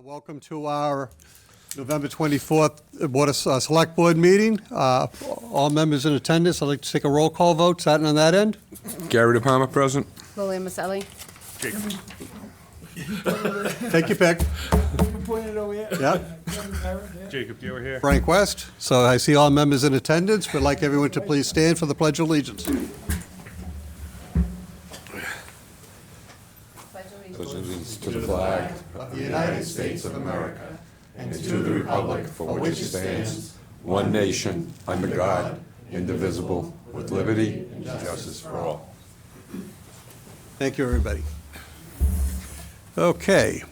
Welcome to our November 24th Board of Select Board meeting. All members in attendance, I'd like to take a roll call vote. Starting on that end. Gary DePalma, present. Lillian Maselli. Take your pick. Yeah. Jacob, you were here. Frank West. So I see all members in attendance. We'd like everyone to please stand for the Pledge of Allegiance. Allegiance to the flag Of the United States of America and to the republic for which it stands, one nation, under God, indivisible, with liberty and justice for all. Thank you, everybody. Okay.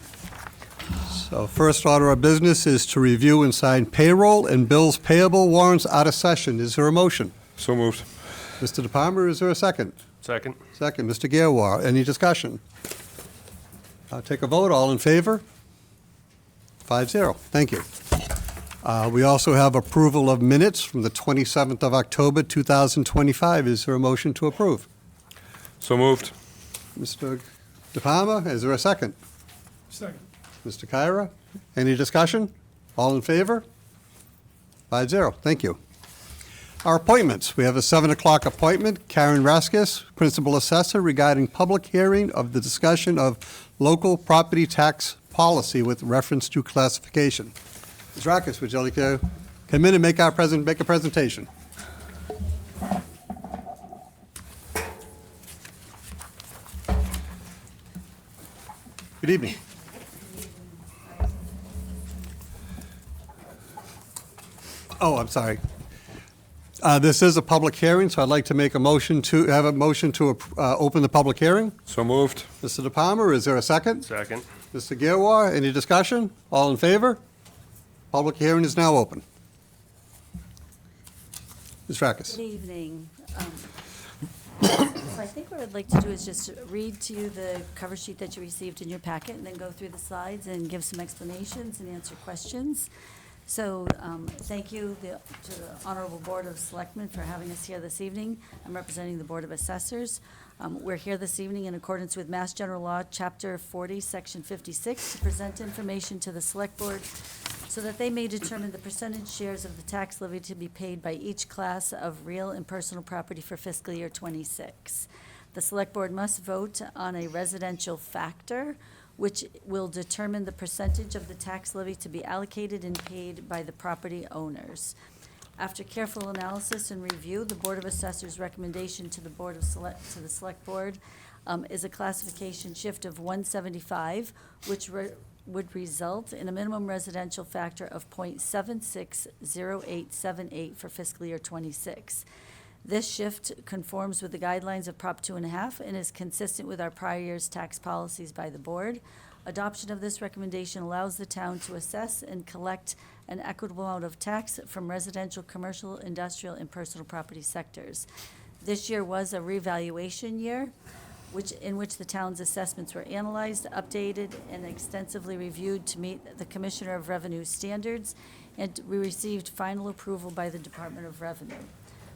So first order of business is to review and sign payroll and bills payable warrants out of session. Is there a motion? So moved. Mr. DePalma, is there a second? Second. Second. Mr. Gerwar, any discussion? I'll take a vote. All in favor? 5-0. Thank you. We also have approval of minutes from the 27th of October, 2025. Is there a motion to approve? So moved. Mr. DePalma, is there a second? Second. Mr. Kyra, any discussion? All in favor? 5-0. Thank you. Our appointments. We have a 7 o'clock appointment. Karen Raskis, Principal Assessor, regarding public hearing of the discussion of local property tax policy with reference to classification. Ms. Raskis, would you like to come in and make a presentation? Good evening. Oh, I'm sorry. This is a public hearing, so I'd like to make a motion to open the public hearing. So moved. Mr. DePalma, is there a second? Second. Mr. Gerwar, any discussion? All in favor? Public hearing is now open. Ms. Rackes. Good evening. So I think what I'd like to do is just read to you the cover sheet that you received in your packet and then go through the slides and give some explanations and answer questions. So thank you to the Honorable Board of Selectmen for having us here this evening. I'm representing the Board of Assessors. We're here this evening in accordance with Mass General Law, Chapter 40, Section 56, to present information to the Select Board so that they may determine the percentage shares of the tax levy to be paid by each class of real and personal property for fiscal year 26. The Select Board must vote on a residential factor, which will determine the percentage of the tax levy to be allocated and paid by the property owners. After careful analysis and review, the Board of Assessors' recommendation to the Select Board is a classification shift of 175, which would result in a minimum residential factor of 0.760878 for fiscal year 26. This shift conforms with the guidelines of Prop 2.5 and is consistent with our prior year's tax policies by the board. Adoption of this recommendation allows the town to assess and collect an equitable amount of tax from residential, commercial, industrial, and personal property sectors. This year was a revaluation year, in which the town's assessments were analyzed, updated, and extensively reviewed to meet the Commissioner of Revenue standards, and we received final approval by the Department of Revenue.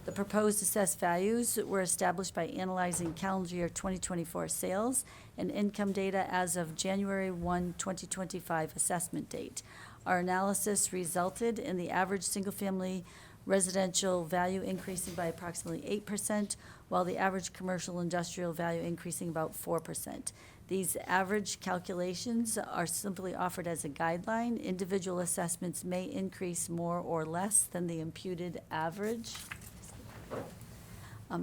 The proposed assessed values were established by analyzing calendar year 2024 sales and income data as of January 1, 2025 assessment date. Our analysis resulted in the average single-family residential value increasing by approximately 8%, while the average commercial industrial value increasing about 4%. These average calculations are simply offered as a guideline. Individual assessments may increase more or less than the imputed average.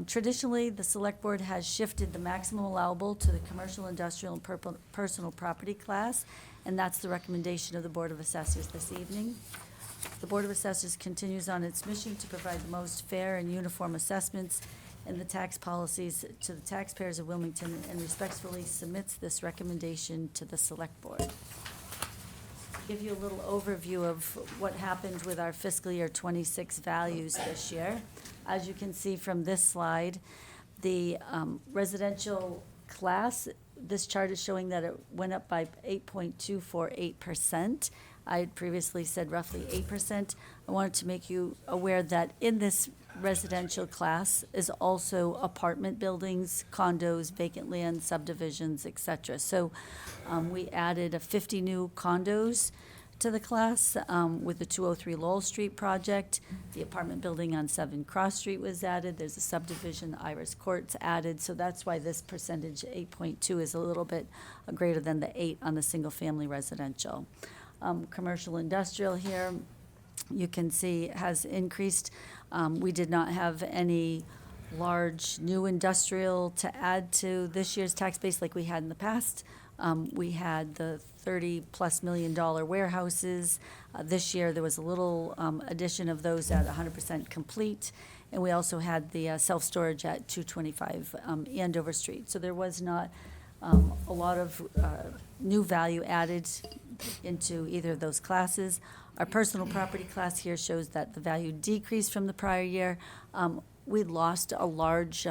Traditionally, the Select Board has shifted the maximum allowable to the commercial, industrial, and personal property class, and that's the recommendation of the Board of Assessors this evening. The Board of Assessors continues on its mission to provide the most fair and uniform assessments and the tax policies to the taxpayers of Wilmington, and respectfully submits this recommendation to the Select Board. Give you a little overview of what happened with our fiscal year 26 values this year. As you can see from this slide, the residential class, this chart is showing that it went up by 8.248%. I had previously said roughly 8%. I wanted to make you aware that in this residential class is also apartment buildings, condos, vacant land, subdivisions, et cetera. So we added 50 new condos to the class with the 203 Lowell Street project. The apartment building on 7 Cross Street was added. There's a subdivision, Iris Court's added. So that's why this percentage, 8.2, is a little bit greater than the 8 on the single-family residential. Commercial industrial here, you can see has increased. We did not have any large new industrial to add to this year's tax base like we had in the past. We had the $30+ million warehouses. This year, there was a little addition of those at 100% complete. And we also had the self-storage at 225 Andover Street. So there was not a lot of new value added into either of those classes. Our personal property class here shows that the value decreased from the prior year. We lost a large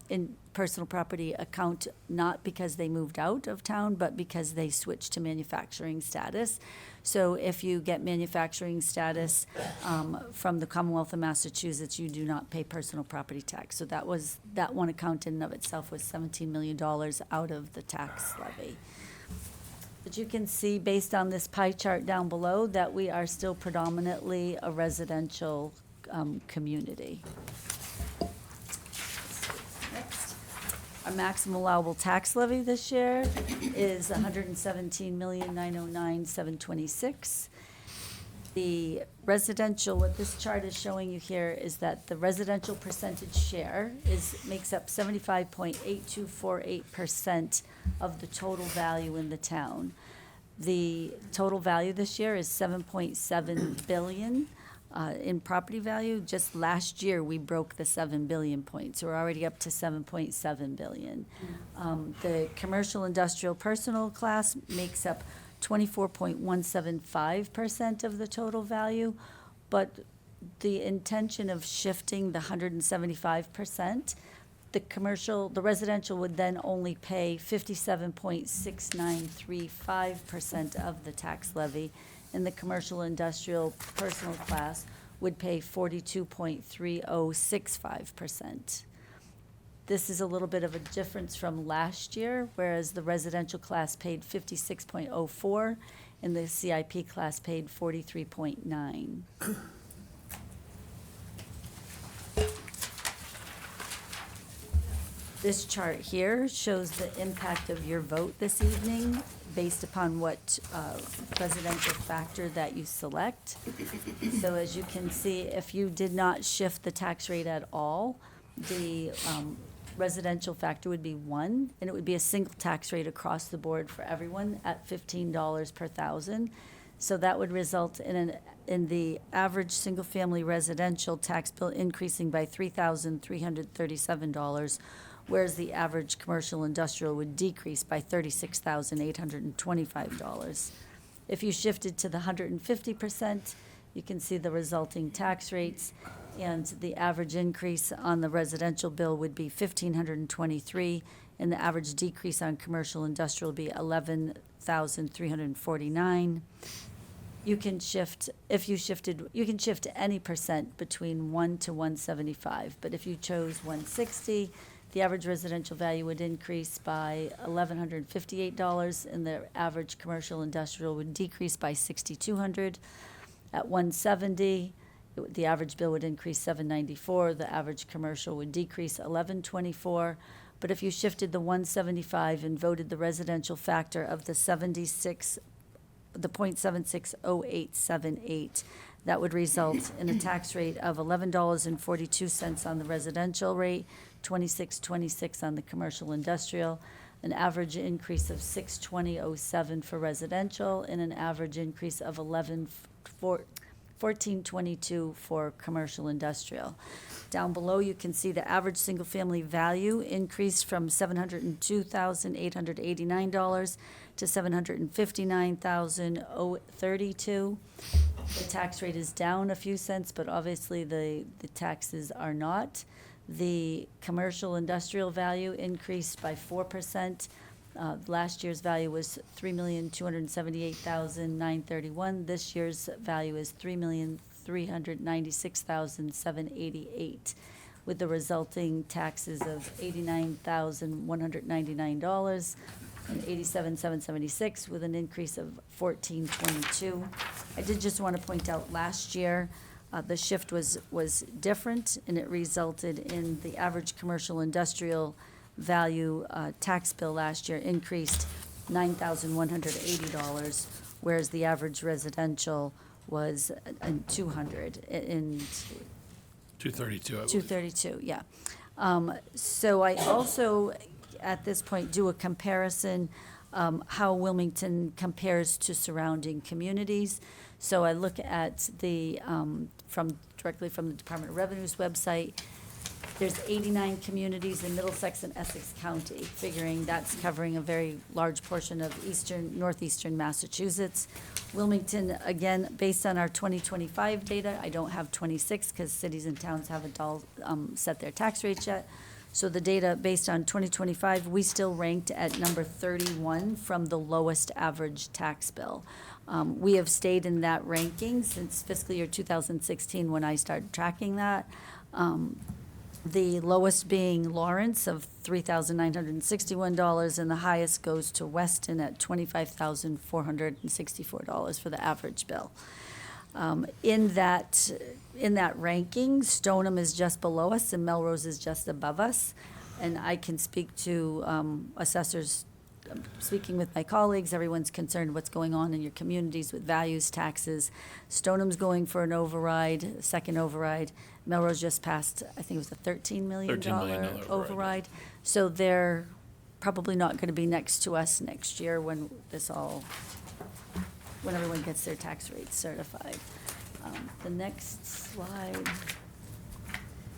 in personal property account, not because they moved out of town, but because they switched to manufacturing status. So if you get manufacturing status from the Commonwealth of Massachusetts, you do not pay personal property tax. So that one account in and of itself was $17 million out of the tax levy. But you can see, based on this pie chart down below, that we are still predominantly a residential community. Next, our maximum allowable tax levy this year is $117,909,726. The residential, what this chart is showing you here is that the residential percentage share makes up 75.8248% of the total value in the town. The total value this year is $7.7 billion in property value. Just last year, we broke the 7 billion point, so we're already up to 7.7 billion. The commercial, industrial, personal class makes up 24.175% of the total value, but the intention of shifting the 175%, the residential would then only pay 57.6935% of the tax levy, and the commercial, industrial, personal class would pay 42.3065%. This is a little bit of a difference from last year, whereas the residential class paid 56.04 and the CIP class paid 43.9. This chart here shows the impact of your vote this evening based upon what residential factor that you select. So as you can see, if you did not shift the tax rate at all, the residential factor would be 1, and it would be a single tax rate across the board for everyone at $15 per thousand. So that would result in the average single-family residential tax bill increasing by $3,337, whereas the average commercial industrial would decrease by $36,825. If you shifted to the 150%, you can see the resulting tax rates, and the average increase on the residential bill would be $1,523, and the average decrease on commercial industrial would be $11,349. You can shift, you can shift any percent between 1 to 175, but if you chose 160, the average residential value would increase by $1,158, and the average commercial industrial would decrease by $6,200. At 170, the average bill would increase $794. The average commercial would decrease $1124. But if you shifted the 175 and voted the residential factor of the 0.760878, that would result in a tax rate of $11.42 on the residential rate, $26.26 on the commercial industrial, an average increase of $620.07 for residential, and an average increase of $14.22 for commercial industrial. Down below, you can see the average single-family value increased from $702,889 to $759,032. The tax rate is down a few cents, but obviously the taxes are not. The commercial industrial value increased by 4%. Last year's value was $3,278,931. This year's value is $396,788, with the resulting taxes of $89,199 and $87,776, with an increase of $1,422. I did just want to point out, last year, the shift was different, and it resulted in the average commercial industrial value tax bill last year increased $9,180, whereas the average residential was $200 in 232, I believe. 232, yeah. So I also, at this point, do a comparison, how Wilmington compares to surrounding communities. So I look at the, directly from the Department of Revenue's website. There's 89 communities in Middlesex and Essex County, figuring that's covering a very large portion of northeastern Massachusetts. Wilmington, again, based on our 2025 data, I don't have 26 because cities and towns haven't all set their tax rates yet. So the data based on 2025, we still ranked at number 31 from the lowest average tax bill. We have stayed in that ranking since fiscal year 2016 when I started tracking that. The lowest being Lawrence of $3,961, and the highest goes to Weston at $25,464 for the average bill. In that ranking, Stoneham is just below us and Melrose is just above us. And I can speak to assessors, speaking with my colleagues, everyone's concerned what's going on in your communities with values, taxes. Stoneham's going for an override, second override. Melrose just passed, I think it was a $13 million $13 million override. So they're probably not going to be next to us next year when everyone gets their tax rates certified. The next slide.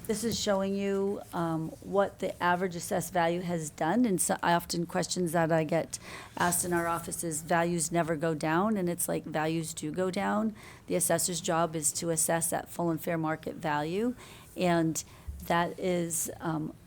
This is showing you what the average assessed value has done, and so I often questions that I get asked in our office is values never go down, and it's like values do go down. The assessor's job is to assess at full and fair market value, and that is,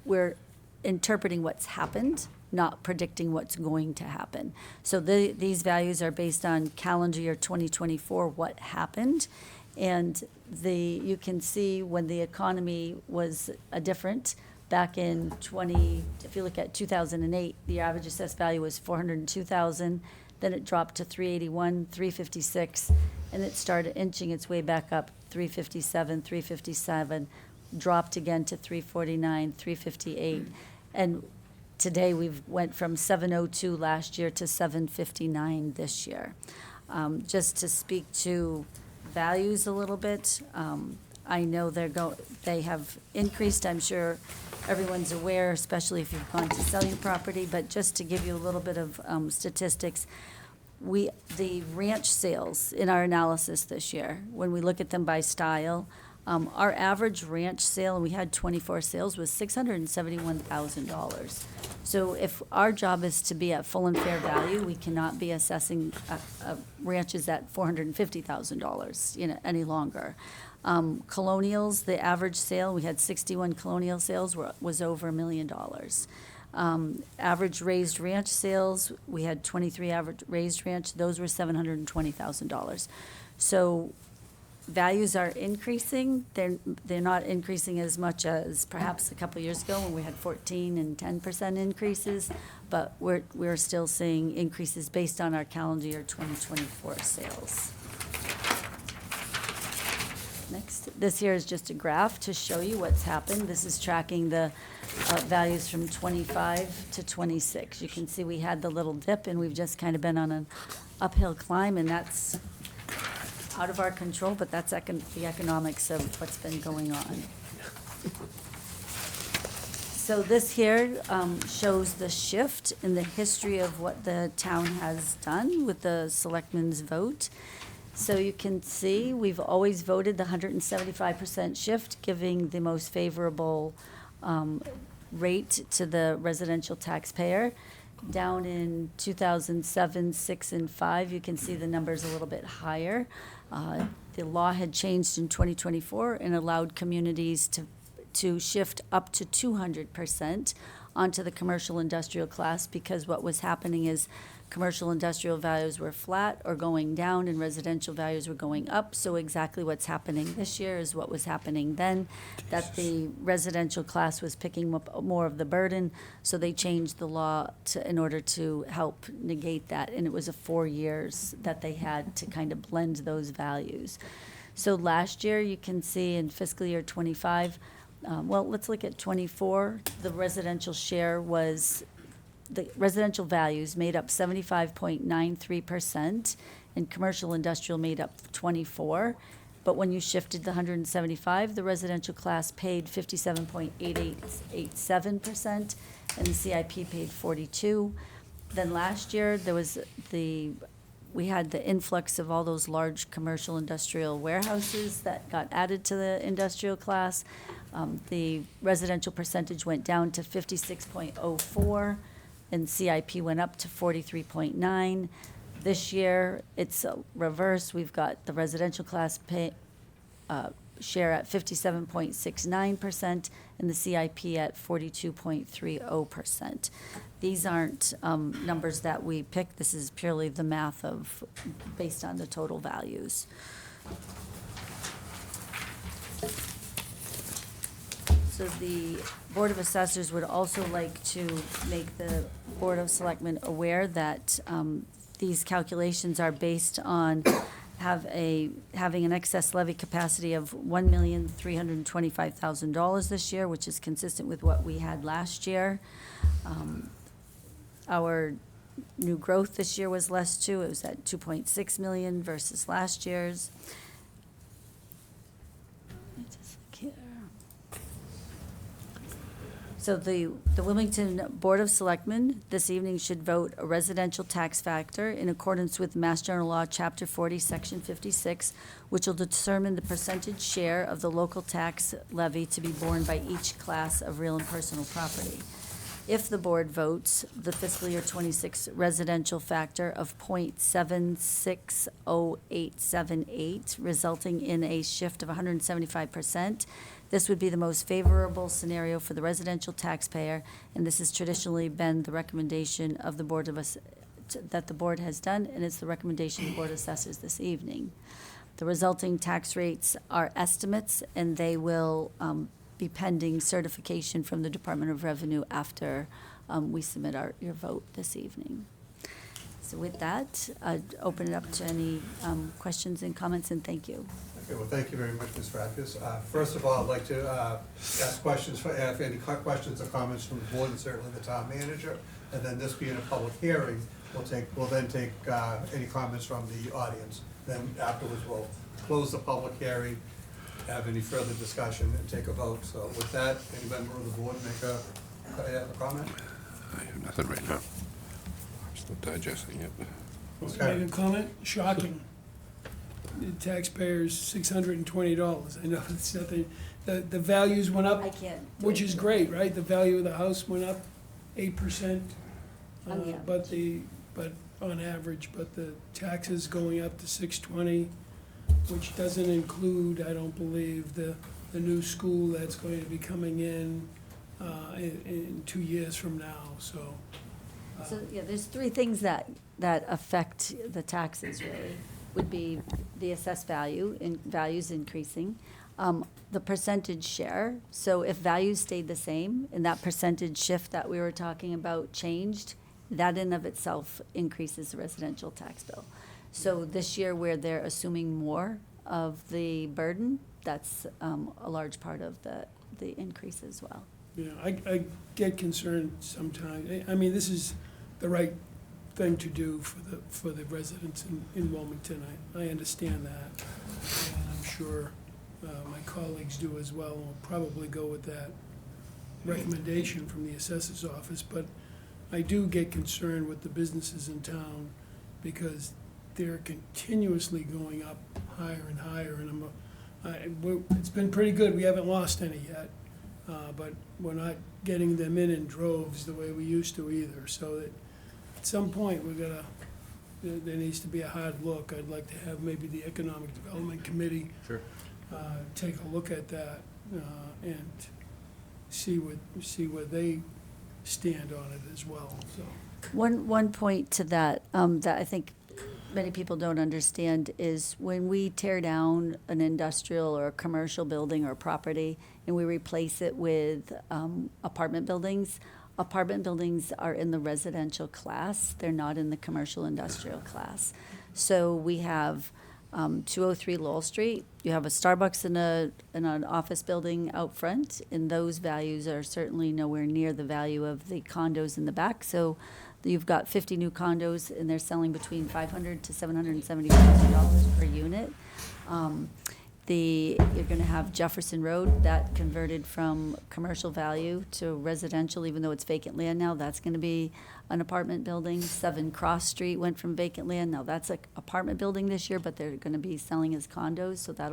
we're interpreting what's happened, not predicting what's going to happen. So these values are based on calendar year 2024, what happened. And you can see when the economy was different back in if you look at 2008, the average assessed value was 402,000. Then it dropped to 381, 356, and it started inching its way back up, 357, 357, dropped again to 349, 358. And today we've went from 702 last year to 759 this year. Just to speak to values a little bit. I know they have increased. I'm sure everyone's aware, especially if you've gone to sell your property. But just to give you a little bit of statistics, the ranch sales in our analysis this year, when we look at them by style, our average ranch sale, and we had 24 sales, was $671,000. So if our job is to be at full and fair value, we cannot be assessing ranches at $450,000, any longer. Colonials, the average sale, we had 61 colonial sales, was over $1 million. Average raised ranch sales, we had 23 average raised ranch, those were $720,000. So values are increasing. They're not increasing as much as perhaps a couple years ago when we had 14 and 10% increases, but we're still seeing increases based on our calendar year 2024 sales. Next, this here is just a graph to show you what's happened. This is tracking the values from 25 to 26. You can see we had the little dip, and we've just kind of been on an uphill climb, and that's out of our control, but that's the economics of what's been going on. So this here shows the shift in the history of what the town has done with the selectmen's vote. So you can see we've always voted the 175% shift, giving the most favorable rate to the residential taxpayer. Down in 2007, 6, and 5, you can see the numbers a little bit higher. The law had changed in 2024 and allowed communities to shift up to 200% onto the commercial industrial class, because what was happening is commercial industrial values were flat or going down and residential values were going up. So exactly what's happening this year is what was happening then, that the residential class was picking up more of the burden. So they changed the law in order to help negate that. And it was 4 years that they had to kind of blend those values. So last year, you can see in fiscal year '25, well, let's look at '24. The residential share was, the residential values made up 75.93%, and commercial industrial made up 24. But when you shifted the 175, the residential class paid 57.8887%, and the CIP paid 42. Then last year, there was we had the influx of all those large commercial industrial warehouses that got added to the industrial class. The residential percentage went down to 56.04, and CIP went up to 43.9. This year, it's reversed. We've got the residential class share at 57.69% and the CIP at 42.30%. These aren't numbers that we picked. This is purely the math based on the total values. So the Board of Assessors would also like to make the Board of Selectmen aware that these calculations are based on having an excess levy capacity of $1,325,000 this year, which is consistent with what we had last year. Our new growth this year was less too. It was at 2.6 million versus last year's. Let me just look here. So the Wilmington Board of Selectmen this evening should vote a residential tax factor in accordance with Mass General Law, Chapter 40, Section 56, which will determine the percentage share of the local tax levy to be borne by each class of real and personal property. If the board votes the fiscal year '26 residential factor of .760878, resulting in a shift of 175%, this would be the most favorable scenario for the residential taxpayer, and this has traditionally been the recommendation of the Board of that the board has done, and it's the recommendation of the Board of Assessors this evening. The resulting tax rates are estimates, and they will be pending certification from the Department of Revenue after we submit your vote this evening. So with that, I'd open it up to any questions and comments, and thank you. Okay, well, thank you very much, Ms. Radkus. First of all, I'd like to ask questions, if any questions or comments from the board, and certainly the town manager. And then this being a public hearing, we'll then take any comments from the audience. Then afterwards, we'll close the public hearing, have any further discussion, and take a vote. So with that, any member of the board make a comment? I have nothing right now. I'm still digesting it. Okay. Make a comment? Shocking. The taxpayers, $620. I know it's nothing, the values went up, I can't. which is great, right? The value of the house went up 8%. On the But on average, but the taxes going up to $620, which doesn't include, I don't believe, the new school that's going to be coming in 2 years from now, so. So, yeah, there's three things that affect the taxes, really. Would be the assessed value, values increasing, the percentage share. So if values stayed the same and that percentage shift that we were talking about changed, that in of itself increases the residential tax bill. So this year, where they're assuming more of the burden, that's a large part of the increase as well. Yeah, I get concerned sometimes. I mean, this is the right thing to do for the residents in Wilmington. I understand that. And I'm sure my colleagues do as well. We'll probably go with that recommendation from the assessor's office. But I do get concerned with the businesses in town because they're continuously going up higher and higher. And it's been pretty good. We haven't lost any yet. But we're not getting them in droves the way we used to either. So that at some point, there needs to be a hard look. I'd like to have maybe the Economic Development Committee take a look at that and see what they stand on it as well, so. One point to that, that I think many people don't understand is when we tear down an industrial or a commercial building or property and we replace it with apartment buildings are in the residential class. They're not in the commercial industrial class. So we have 203 Lowell Street. You have a Starbucks and an office building out front, and those values are certainly nowhere near the value of the condos in the back. So you've got 50 new condos, and they're selling between $500 to $770,000 per unit. You're going to have Jefferson Road, that converted from commercial value to residential, even though it's vacant land now. That's going to be an apartment building. 7 Cross Street went from vacant land. Now that's an apartment building this year, but they're going to be selling as condos, so that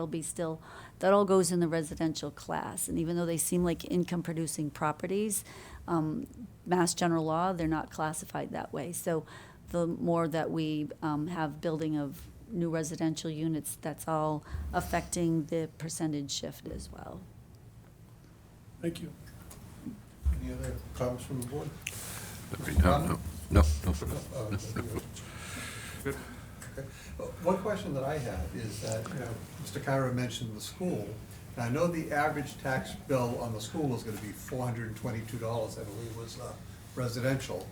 all goes in the residential class. And even though they seem like income-producing properties, Mass General Law, they're not classified that way. So the more that we have building of new residential units, that's all affecting the percentage shift as well. Thank you. Any other comments from the board? No. Okay. One question that I have is that, Mr. Kyra mentioned the school. And I know the average tax bill on the school is gonna be $422, I believe was residential.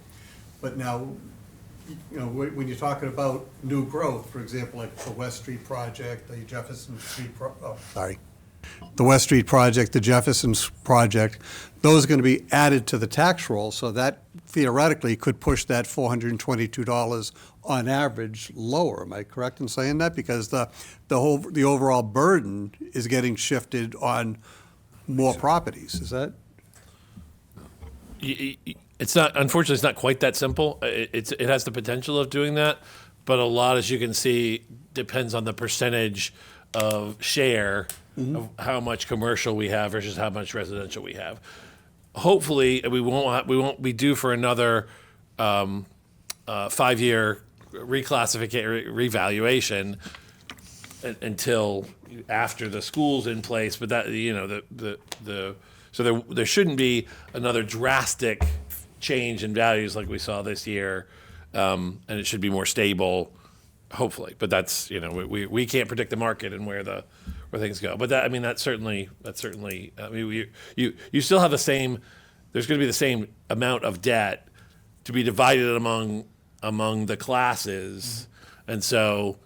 But now, when you're talking about new growth, for example, like the West Street project, the Jefferson Street, the West Street project, the Jefferson project, those are going to be added to the tax roll, so that theoretically could push that $422 on average lower. Am I correct in saying that? Because the overall burden is getting shifted on more properties. Is that? It's not, unfortunately, it's not quite that simple. It has the potential of doing that, but a lot, as you can see, depends on the percentage of share of how much commercial we have versus how much residential we have. Hopefully, we won't be due for another 5-year revaluation until after the school's in place. But that, so there shouldn't be another drastic change in values like we saw this year, and it should be more stable, hopefully. But that's, we can't predict the market and where things go. But that's certainly. You still have the same. There's going to be the same amount of debt to be divided among the classes, and so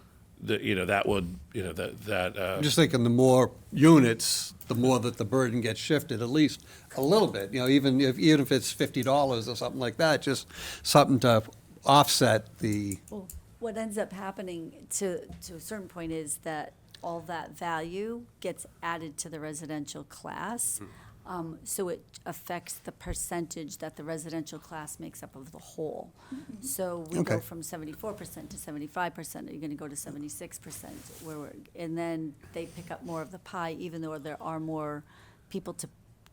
that would I'm just thinking the more units, the more that the burden gets shifted, at least a little bit. Even if it's $50 or something like that, just something to offset the. Well, what ends up happening to a certain point is that all that value gets added to the residential class. So it affects the percentage that the residential class makes up of the whole. So we go from 74% to 75%. You're going to go to 76%, and then they pick up more of the pie, even though there are more people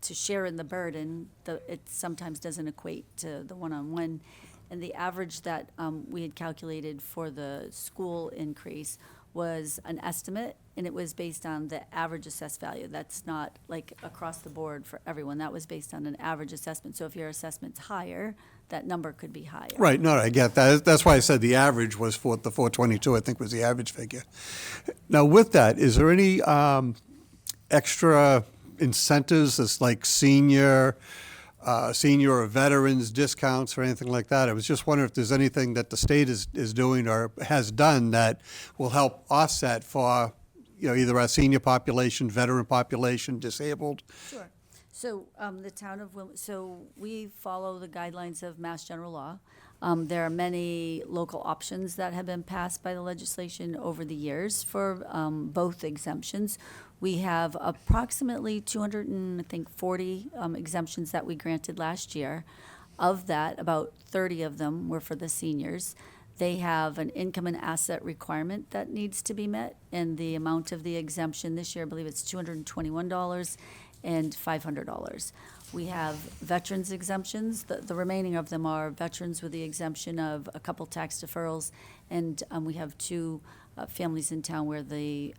to share in the burden. It sometimes doesn't equate to the one-on-one. And the average that we had calculated for the school increase was an estimate, and it was based on the average assessed value. That's not like across the board for everyone. That was based on an average assessment. So if your assessment's higher, that number could be higher. Right, no, I get that. That's why I said the average was the 422, I think was the average figure. Now with that, is there any extra incentives that's like senior or veterans discounts or anything like that? I was just wondering if there's anything that the state is doing or has done that will help offset for, either our senior population, veteran population, disabled. Sure. So the town of we follow the guidelines of Mass General Law. There are many local options that have been passed by the legislation over the years for both exemptions. We have approximately 240 exemptions that we granted last year. Of that, about 30 of them were for the seniors. They have an income and asset requirement that needs to be met, and the amount of the exemption this year, I believe it's $221 and $500. We have veterans exemptions. The remaining of them are veterans with the exemption of a couple tax deferrals, and we have 2 families in town where the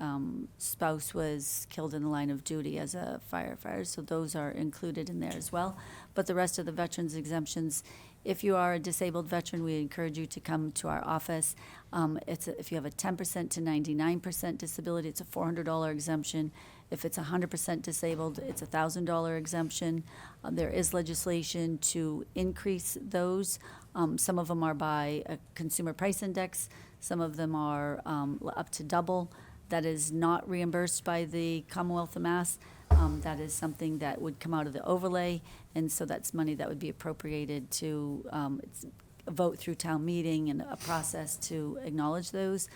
spouse was killed in the line of duty as a firefighter, so those are included in there as well. But the rest of the veterans exemptions, if you are a disabled veteran, we encourage you to come to our office. If you have a 10% to 99% disability, it's a $400 exemption. If it's 100% disabled, it's a $1,000 exemption. There is legislation to increase those. Some of them are by a consumer price index. Some of them are up to double. That is not reimbursed by the Commonwealth of Mass. That is something that would come out of the overlay, and so that's money that would be appropriated to it's a vote through town meeting and a process to acknowledge those.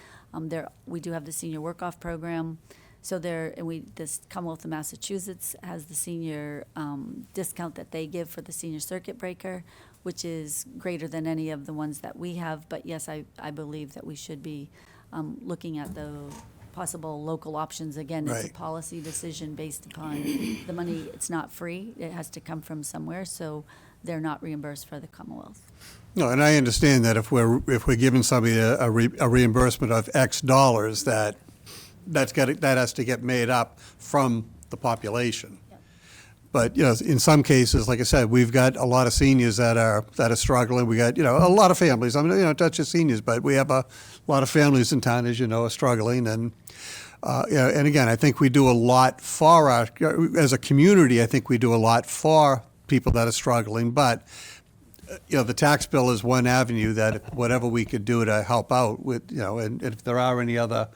We do have the senior work-off program. So this Commonwealth of Massachusetts has the senior discount that they give for the senior circuit breaker, which is greater than any of the ones that we have. But yes, I believe that we should be looking at the possible local options. Again, it's a Right. policy decision based upon the money. It's not free. It has to come from somewhere, so they're not reimbursed for the Commonwealth. No, and I understand that if we're giving somebody a reimbursement of X dollars, that has to get made up from the population. Yep. But, in some cases, like I said, we've got a lot of seniors that are struggling. We got, a lot of families. I mean, not just seniors, but we have a lot of families in town, as you know, are struggling. And, and again, I think we do a lot for as a community, I think we do a lot for people that are struggling. But, the tax bill is one avenue that whatever we could do to help out with, and if there are any other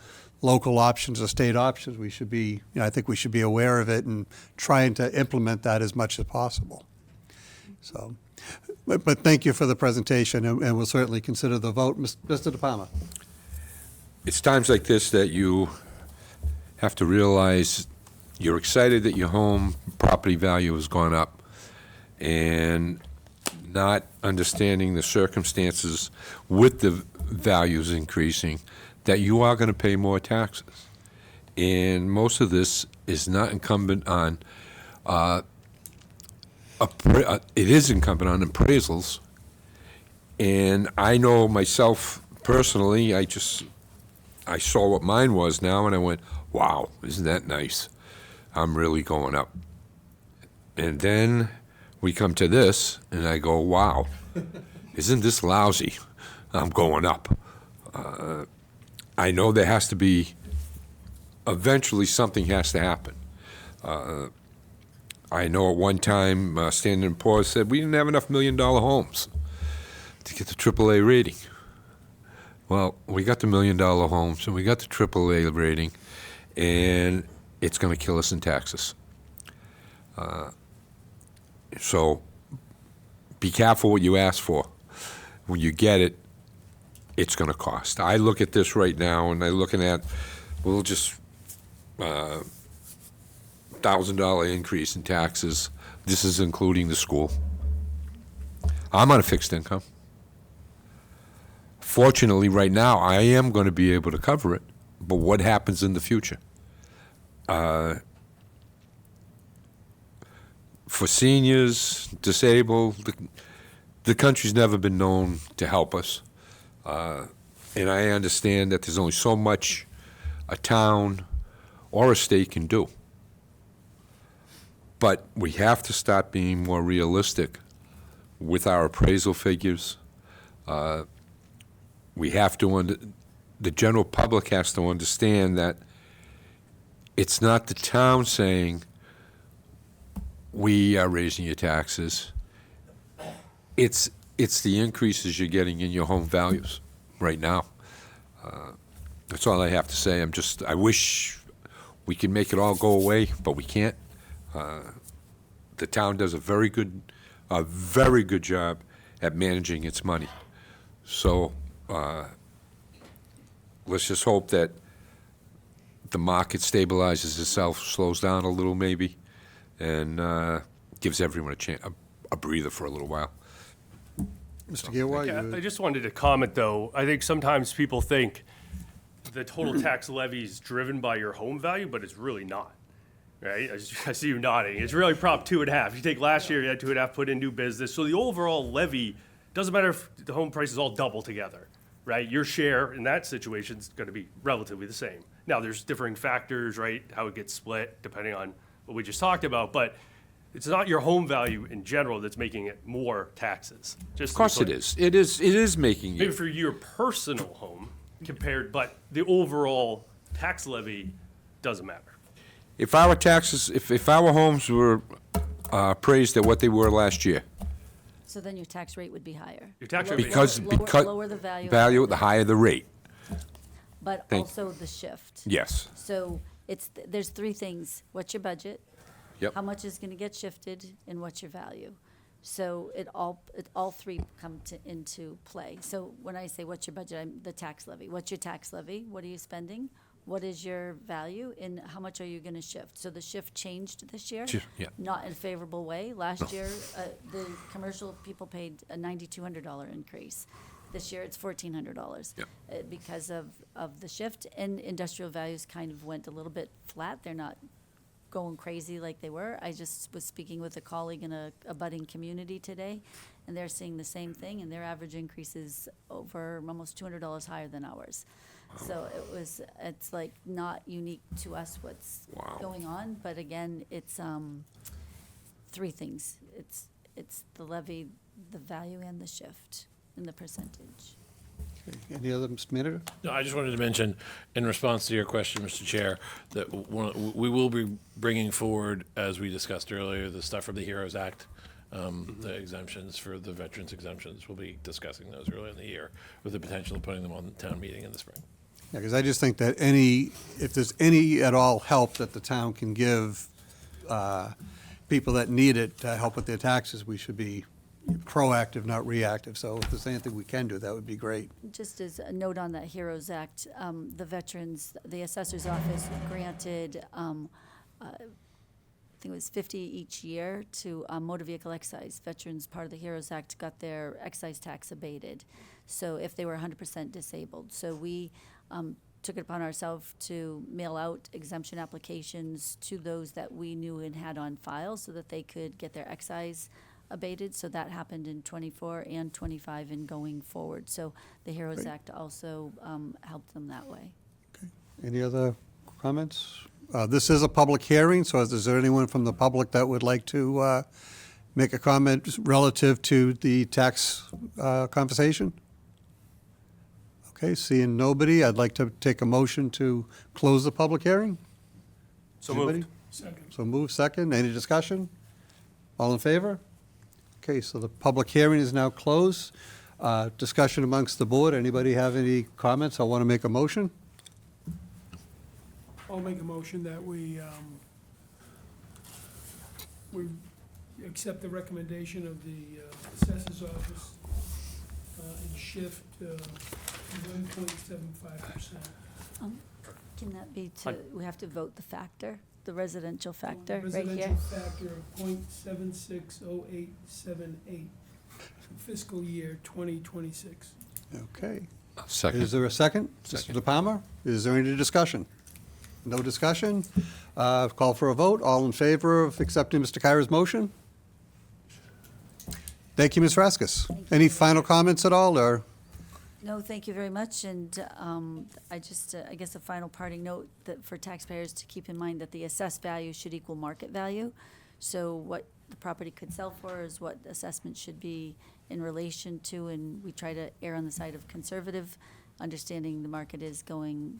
local options or state options, we should be, I think we should be aware of it and trying to implement that as much as possible. So, but thank you for the presentation, and we'll certainly consider the vote. Mr. De Palma. It's times like this that you have to realize you're excited that your home property value has gone up, and not understanding the circumstances with the values increasing, that you are going to pay more taxes. And most of this is not incumbent on, it is incumbent on appraisals. And I know myself personally, I saw what mine was now, and I went, wow, isn't that nice? I'm really going up. And then we come to this, and I go, wow, isn't this lousy? I'm going up. I know there has to be, eventually something has to happen. I know at one time, Standard & Poor's said we didn't have enough $1 million homes to get the AAA rating. Well, we got the $1 million homes, and we got the AAA rating, and it's going to kill us in taxes. So be careful what you ask for. When you get it, it's going to cost. I look at this right now, and I'm looking at, we'll just, $1,000 increase in taxes. This is including the school. I'm on a fixed income. Fortunately, right now, I am going to be able to cover it, but what happens in the future? For seniors, disabled, the country's never been known to help us. And I understand that there's only so much a town or a state can do. But we have to start being more realistic with our appraisal figures. We have to, the general public has to understand that it's not the town saying, we are raising your taxes. It's the increases you're getting in your home values right now. That's all I have to say. I wish we could make it all go away, but we can't. The town does a very good job at managing its money. So let's just hope that the market stabilizes itself, slows down a little maybe, and gives everyone a breather for a little while. Mr. Gilroy, I just wanted to comment, though. I think sometimes people think the total tax levy is driven by your home value, but it's really not. Right? I see you nodding. It's really Prop 2.5. You take last year, you had 2.5 put in new business. So the overall levy, doesn't matter if the home prices all double together. right? Your share in that situation is going to be relatively the same. Now, there's differing factors, right? How it gets split depending on what we just talked about, but it's not your home value in general that's making it more taxes. Just Of course it is. It is making Maybe it. for your personal home compared, but the overall tax levy doesn't matter. If our taxes, if our homes were appraised at what they were last year, So then your tax rate would be higher. Your tax Lower- rate would be because, lower- because. Lower the value. The higher the rate, But Thank- also the shift. yes. So there's three things. What's your budget? Yep. How much is gonna get shifted, and what's your value? So all three come into play. So when I say what's your budget, the tax levy. What's your tax levy? What are you spending? What is your value, and how much are you gonna shift? So the shift changed this year. Yeah. Not in a favorable way. Last year, the commercial people paid a $9,200 increase. This year, it's $1,400. Yep. Because of the shift, and industrial values kind of went a little bit flat. They're not going crazy like they were. I just was speaking with a colleague in a budding community today, and they're seeing the same thing, and their average increase is over almost $200 higher than ours. So it's like not unique to us what's Wow. going on, but again, it's three things. It's the levy, the value, and the shift, and the percentage. Any other, Mr. Manager? No, I just wanted to mention, in response to your question, Mr. Chair, that we will be bringing forward, as we discussed earlier, the stuff from the HEROES Act, the exemptions for the veterans exemptions. We'll be discussing those early in the year with the potential of putting them on the town meeting in the spring. Yeah, because I just think that if there's any at all help that the town can give people that need it to help with their taxes, we should be proactive, not reactive. So if there's anything we can do, that would be great. Just as a note on that HEROES Act, the veterans, the assessor's office granted, I think it was 50 each year to motor vehicle excise. Veterans, part of the HEROES Act, got their excise tax abated, so if they were 100% disabled. So we took it upon ourselves to mail out exemption applications to those that we knew and had on file so that they could get their excise abated. So that happened in '24 and '25 and going forward. So the HEROES Great. Act also helped them that way. Any other comments? This is a public hearing, so is there anyone from the public that would like to make a comment relative to the tax conversation? Okay, seeing nobody, I'd like to take a motion to close the public hearing. So Anybody? moved. Second. So move second. Any discussion? All in favor? Okay, so the public hearing is now closed. Discussion amongst the board. Anybody have any comments? I want to make a motion. I'll make a motion that we accept the recommendation of the assessor's office and shift 1.75%. Can that be we have to vote the factor, the residential factor, right Residential here? factor of .760878 fiscal year 2026. Okay. Second. Is there a second? Second. Mr. De Palma, is there any discussion? No discussion? Call for a vote. All in favor of accepting Mr. Kyra's motion? Thank you, Ms. Raskus. Any final comments at all, or? No, thank you very much, and I just, I guess a final parting note that for taxpayers to keep in mind that the assessed value should equal market value. So what the property could sell for is what assessment should be in relation to, and we try to err on the side of conservative, understanding the market is going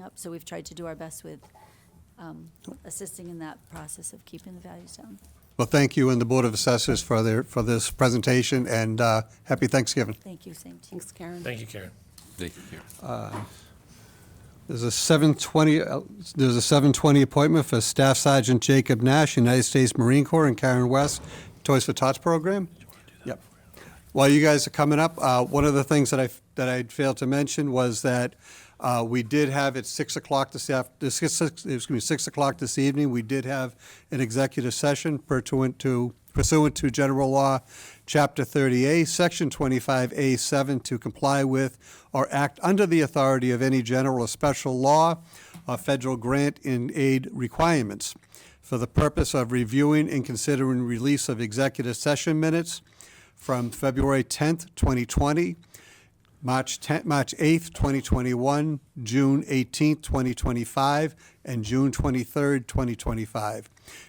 up. So we've tried to do our best with assisting in that process of keeping the values down. Well, thank you and the Board of Assessors for this presentation, and happy Thanksgiving. Thank you, same to you. Thanks, Karen. Thank you, Karen. Thank you, Karen. There's a 7:20 appointment for Staff Sergeant Jacob Nash, United States Marine Corps, and Karen West, Toys for Tots program. Yep. While you guys are coming up, one of the things that I failed to mention was that we did have at 6 o'clock this evening, we did have an executive session pursuant to General Law, Chapter 30A, Section 25A7, to comply with or act under the authority of any general or special law or federal grant in aid requirements for the purpose of reviewing and considering release of executive session minutes from February 10th, 2020, March 8th, 2021, June 18th, 2025, and June 23rd, 2025,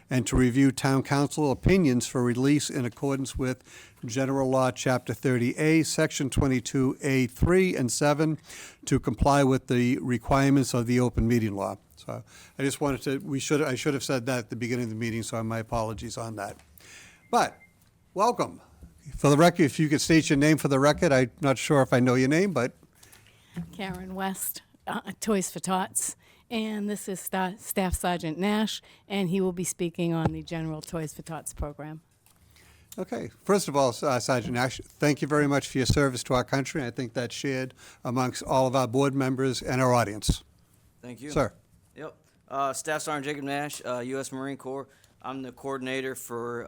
and to review town council opinions for release in accordance with General Law, Chapter 30A, Section 22A3 and 7, to comply with the requirements of the open meeting law. So I just wanted to, I should have said that at the beginning of the meeting, so my apologies on that. But, welcome. For the record, if you could state your name for the record, I'm not sure if I know your name, but Karen West, Toys for Tots, and this is Staff Sergeant Nash, and he will be speaking on the General Toys for Tots program. okay. First of all, Sergeant Nash, thank you very much for your service to our country. I think that's shared amongst all of our board members and our audience. Thank you. Sir. Yep. Staff Sergeant Jacob Nash, U.S. Marine Corps. I'm the coordinator for,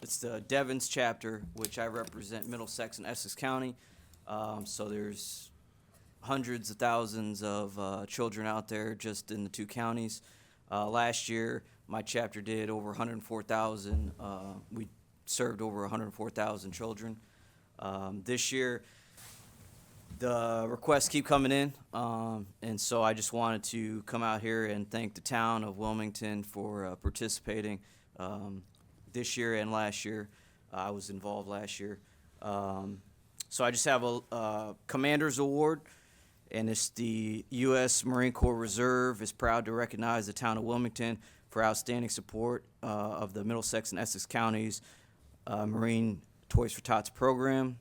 it's the Devens chapter, which I represent Middlesex and Essex County. So there's hundreds of thousands of children out there just in the two counties. Last year, my chapter did over 104,000. We served over 104,000 children. This year, the requests keep coming in, and so I just wanted to come out here and thank the town of Wilmington for participating this year and last year. I was involved last year. So I just have a Commander's Award, and it's the U.S. Marine Corps Reserve is proud to recognize the town of Wilmington for outstanding support of the Middlesex and Essex Counties Marine Toys for Tots program.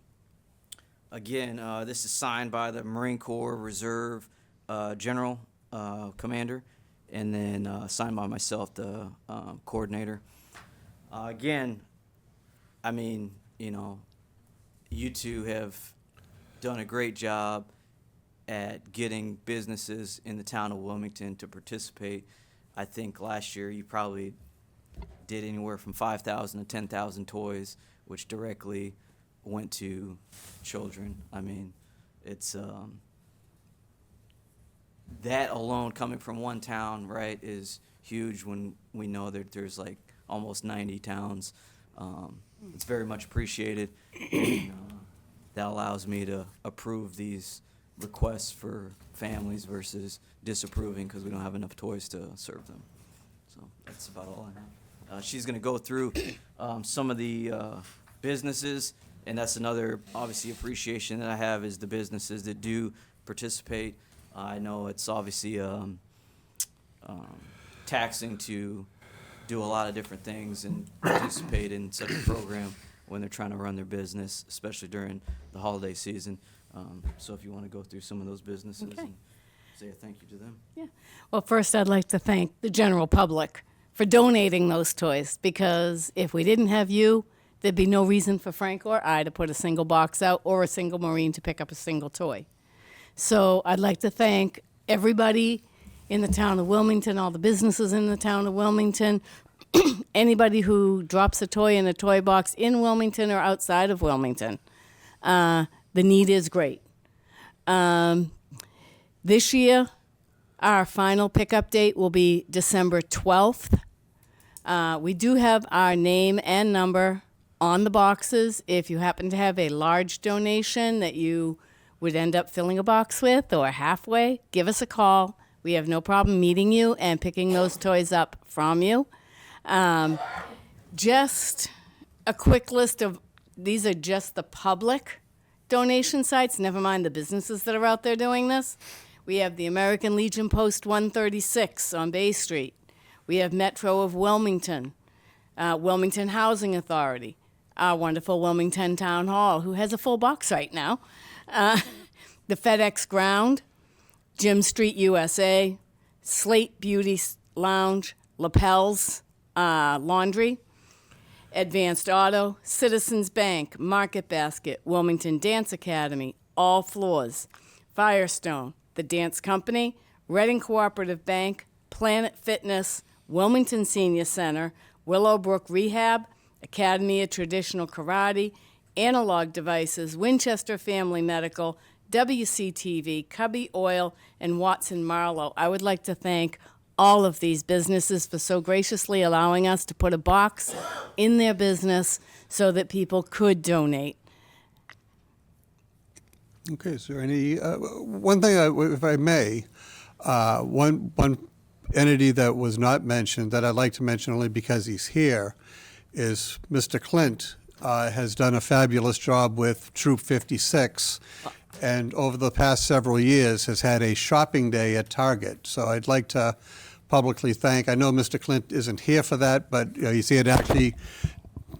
Again, this is signed by the Marine Corps Reserve General Commander, and then signed by myself, the coordinator. Again, I mean, you know, you two have done a great job at getting businesses in the town of Wilmington to participate. I think last year you probably did anywhere from 5,000 to 10,000 toys, which directly went to children. I mean, it's that alone coming from one town, right, is huge when we know that there's like almost 90 towns. It's very much appreciated. And, that allows me to approve these requests for families versus disapproving because we don't have enough toys to serve them. So that's about all I have. She's going to go through some of the businesses, and that's another, obviously, appreciation that I have is the businesses that do participate. I know it's obviously taxing to do a lot of different things and participate in such a program when they're trying to run their business, especially during the holiday season. So if you want to go through some of those businesses Okay. and say a thank you to them. Yeah. Well, first, I'd like to thank the general public for donating those toys, because if we didn't have you, there'd be no reason for Frank or I to put a single box out or a single Marine to pick up a single toy. So I'd like to thank everybody in the town of Wilmington, all the businesses in the town of Wilmington, anybody who drops a toy in a toy box in Wilmington or outside of Wilmington. The need is great. This year, our final pickup date will be December 12th. We do have our name and number on the boxes. If you happen to have a large donation that you would end up filling a box with or halfway, give us a call. We have no problem meeting you and picking those toys up from you. Just a quick list of, these are just the public donation sites, never mind the businesses that are out there doing this. We have the American Legion Post 136 on Bay Street. We have Metro of Wilmington, Wilmington Housing Authority, our wonderful Wilmington Town Hall, who has a full box right now, the FedEx Ground, Jim Street USA, Slate Beauty Lounge, Lapels Laundry, Advanced Auto, Citizens Bank, Market Basket, Wilmington Dance Academy, All Floors, Firestone, The Dance Company, Reading Cooperative Bank, Planet Fitness, Wilmington Senior Center, Willowbrook Rehab, Academy of Traditional Karate, Analog Devices, Winchester Family Medical, WCTV, Cubby Oil, and Watson Marlowe. I would like to thank all of these businesses for so graciously allowing us to put a box in their business so that people could donate. Okay, is there any, one thing, if I may, one entity that was not mentioned, that I'd like to mention only because he's here, is Mr. Clint has done a fabulous job with Troop 56, and over the past several years has had a shopping day at Target. So I'd like to publicly thank, I know Mr. Clint isn't here for that, but he's here to actually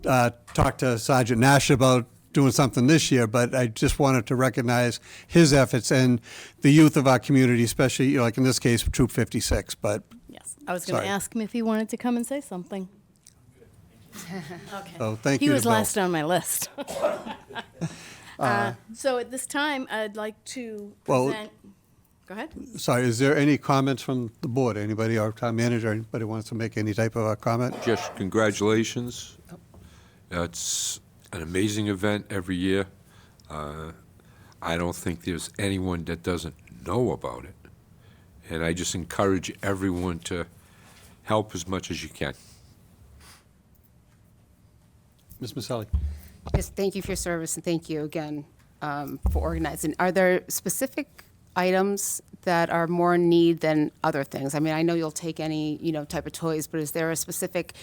talk to Sergeant Nash about doing something this year, but I just wanted to recognize his efforts and the youth of our community, especially, like in this case, Troop 56, but, Yes, I was going Sorry. to ask him if he wanted to come and say something. so thank He you to was both. last on my list. So at this time, I'd like to Well- present, go ahead. Sorry, is there any comments from the board? Anybody, our town manager, anybody wants to make any type of a comment? Just congratulations. It's an amazing event every year. I don't think there's anyone that doesn't know about it. And I just encourage everyone to help as much as you can. Ms. Maselli? Yes, thank you for your service, and thank you again for organizing. Are there specific items that are more in need than other things? I mean, I know you'll take any, type of toys, but is there a specific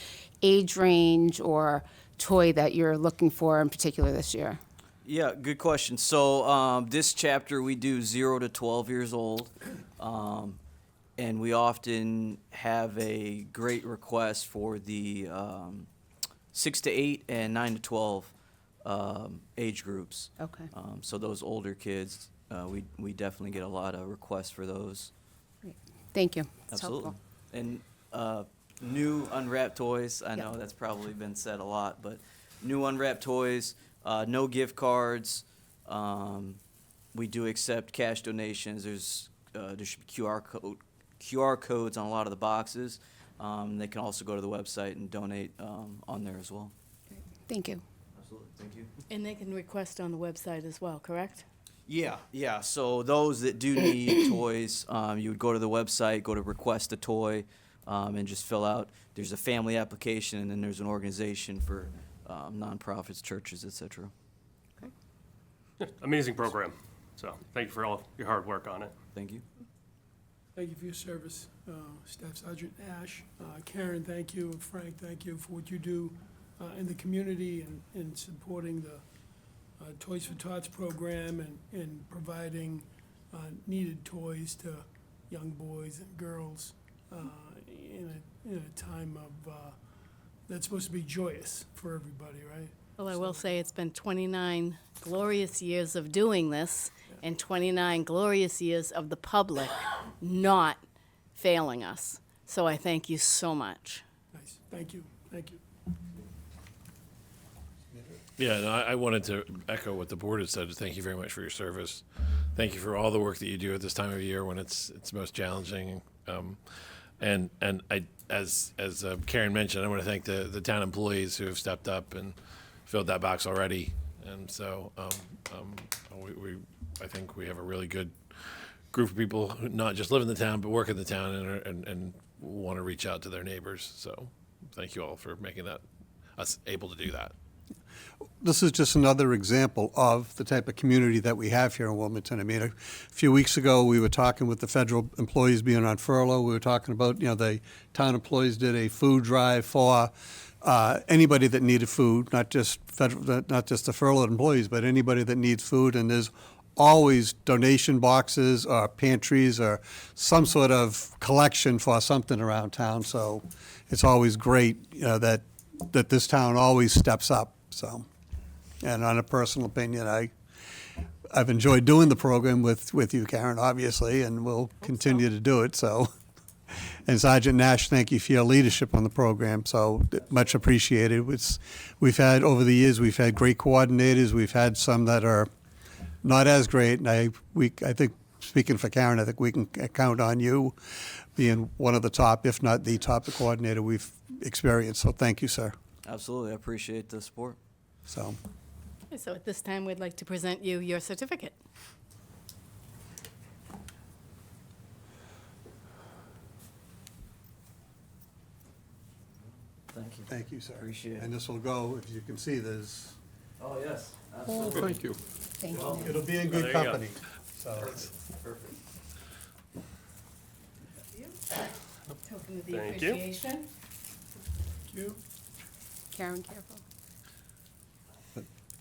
age range or toy that you're looking for in particular this year? Yeah, good question. So this chapter we do 0 to 12 years old, and we often have a great request for the 6 to 8 and 9 to 12 age groups. Okay. So those older kids, we definitely get a lot of requests for those. Thank you. That's Absolutely. helpful. And new unwrapped toys. I know that's probably been said a lot, but new unwrapped toys, no gift cards. We do accept cash donations. There should be QR codes on a lot of the boxes. They can also go to the website and donate on there as well. Thank you. Absolutely. Thank you. And they can request on the website as well, correct? Yeah. So those that do need toys, you would go to the website, go to request a toy, and just fill out. There's a family application, and then there's an organization for nonprofits, churches, etc. Amazing program. So thank you for all your hard work on it. Thank you. Thank you for your service, Staff Sergeant Ash. Karen, thank you, and Frank, thank you for what you do in the community and in supporting the Toys for Tots program and providing needed toys to young boys and girls in a time of, that's supposed to be joyous for everybody, right? Well, I will say it's been 29 glorious years of doing this and 29 glorious years of the public not failing us. So I thank you so much. Nice, thank you. Yeah, and I wanted to echo what the board has said. Thank you very much for your service. Thank you for all the work that you do at this time of year when it's most challenging. And I, as Karen mentioned, I want to thank the town employees who have stepped up and filled that box already. And so I think we have a really good group of people who not just live in the town but work in the town and want to reach out to their neighbors. So thank you all for making us able to do that. This is just another example of the type of community that we have here in Wilmington. I mean, a few weeks ago, we were talking with the federal employees being on furlough. We were talking about, the town employees did a food drive for anybody that needed food, not just the furloughed employees, but anybody that needs food. And there's always donation boxes or pantries or some sort of collection for something around town. So it's always great, that this town always steps up. So, and on a personal opinion, I've enjoyed doing the program with you, Karen, obviously, and we'll continue to do it. So, and Sergeant Nash, thank you for your leadership on the program. So much appreciated. We've had over the years, we've had great coordinators. We've had some that are not as great, and I think, speaking for Karen, I think we can count on you being one of the top, if not the top coordinator we've experienced. So thank you, sir. Absolutely. I appreciate the support. So, Okay, so at this time, we'd like to present you your certificate. Thank you. thank you, sir. Appreciate it. And this will go, if you can see, there's Oh, yes. Oh, thank you. Thank you. It'll be in there good you go. company, so. Token of the Thank you. appreciation. Karen, careful.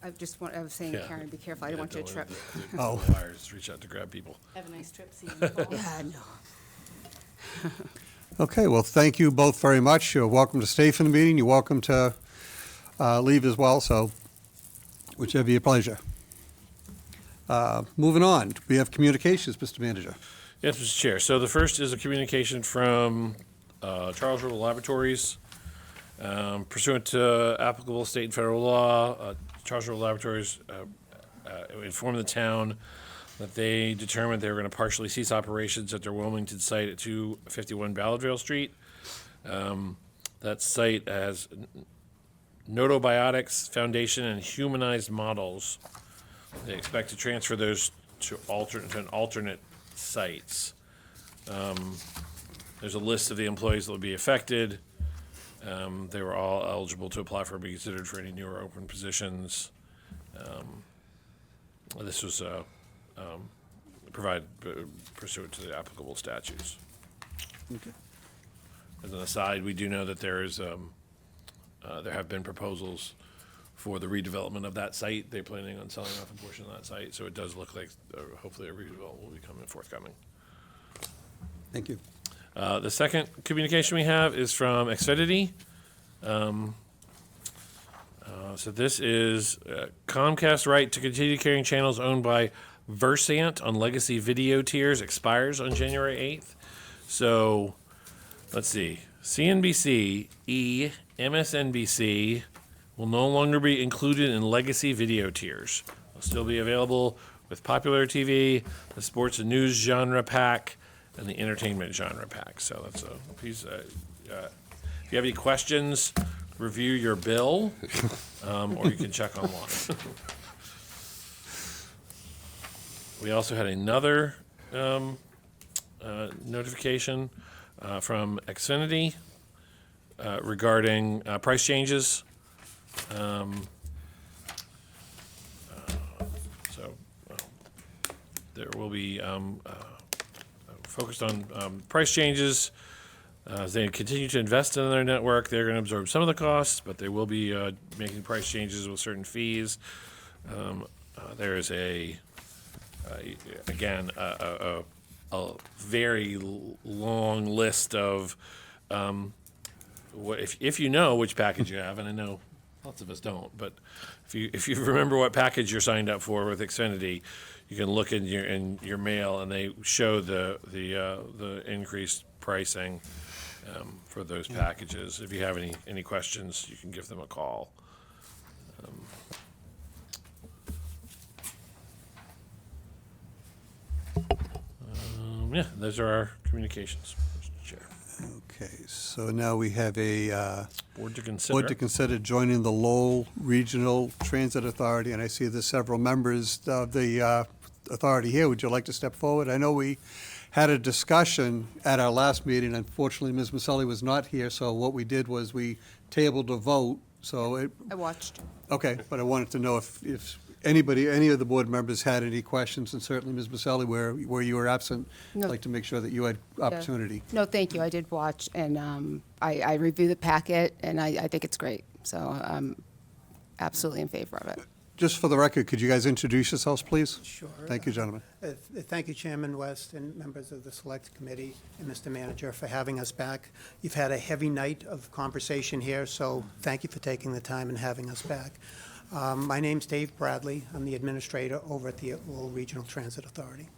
I was saying, Yeah. Karen, be careful. I didn't want you to trip. Oh. Flyers, reach out to grab people. Have a nice trip. See you in the fall. Yeah, no. Okay, well, thank you both very much. You're welcome to stay for the meeting. You're welcome to leave as well, so whichever your pleasure. Moving on, we have communications, Mr. Manager. Yes, Mr. Chair. So the first is a communication from Charles River Laboratories. Pursuant to applicable state and federal law, Charles River Laboratories informed the town that they determined they were going to partially cease operations at their Wilmington site at 251 Ballardvale Street. That site has Notobiotics Foundation and humanized models. They expect to transfer those to an alternate sites. There's a list of the employees that will be affected. They were all eligible to apply for and be considered for any new or open positions. This was provided pursuant to the applicable statutes. As an aside, we do know that there have been proposals for the redevelopment of that site. They're planning on selling off a portion of that site, so it does look like hopefully a redevelopment will be forthcoming. Thank you. The second communication we have is from Xfinity. So this is Comcast right to continue carrying channels owned by Versant on legacy video tiers expires on January 8th. So let's see. CNBC, MSNBC will no longer be included in legacy video tiers. They'll still be available with popular TV, the sports and news genre pack, and the entertainment genre pack. So that's a piece. If you have any questions, review your bill, or you can check online. We also had another notification from Xfinity regarding price changes. There will be focused on price changes. As they continue to invest in their network, they're going to absorb some of the costs, but they will be making price changes with certain fees. There is a very long list of if you know which package you have, and I know lots of us don't, but if you remember what package you're signed up for with Xfinity, you can look in your mail, and they show the increased pricing for those packages. If you have any questions, you can give them a call. Those are our communications, Mr. Chair. Okay, so now we have a Board to consider. board to consider joining the Lowell Regional Transit Authority, and I see there's several members of the authority here. Would you like to step forward? I know we had a discussion at our last meeting. Unfortunately, Ms. Maselli was not here, so what we did was we tabled a vote, so it, I watched. okay, but I wanted to know if anybody, any of the board members had any questions, and certainly Ms. Maselli, where you were absent, No. I'd like to make sure that you had opportunity. No, thank you. I did watch, and I reviewed the packet, and I think it's great. So I'm absolutely in favor of it. Just for the record, could you guys introduce yourselves, please? Sure. Thank you, gentlemen. Thank you, Chairman West and members of the Select Committee and Mr. Manager for having us back. You've had a heavy night of conversation here, so thank you for taking the time and having us back. My name's Dave Bradley. I'm the administrator over at the Lowell Regional Transit Authority.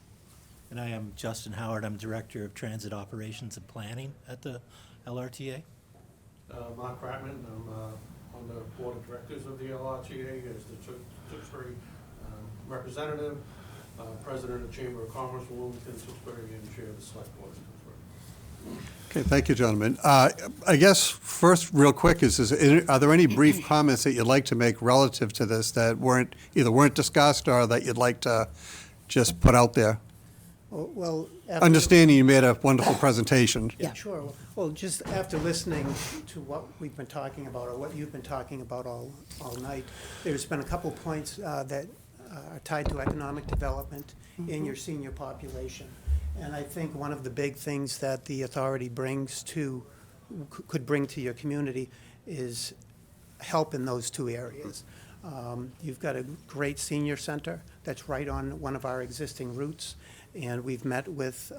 And I am Justin Howard. I'm Director of Transit Operations and Planning at the LRTA. Mark Kratman, I'm on the Board of Directors of the LRTA as the Tewksbury representative, President of the Chamber of Commerce for Wilmington, Tewksbury, and Chair of the Select Board of Tewksbury. Okay, thank you, gentlemen. I guess first, real quick, are there any brief comments that you'd like to make relative to this that either weren't discussed or that you'd like to just put out there? Well, after- Understanding you made a wonderful presentation. Yeah, sure. Well, just after listening to what we've been talking about, or what you've been talking about all night, there's been a couple points that are tied to economic development in your senior population. And I think one of the big things that the authority could bring to your community is help in those two areas. You've got a great senior center that's right on one of our existing routes, and we've met with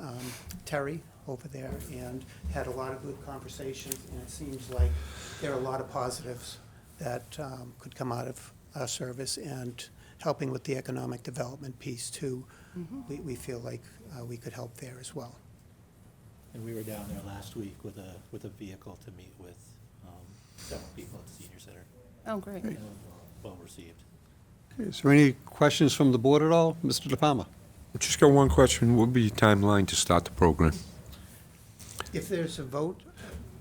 Terry over there and had a lot of good conversations, and it seems like there are a lot of positives that could come out of our service, and helping with the economic development piece too. We feel like we could help there as well. And we were down there last week with a vehicle to meet with several people at the senior center. Oh, great. Well received. Is there any questions from the board at all? Mr. De Palma? Just got one question. What would be your timeline to start the program? If there's a vote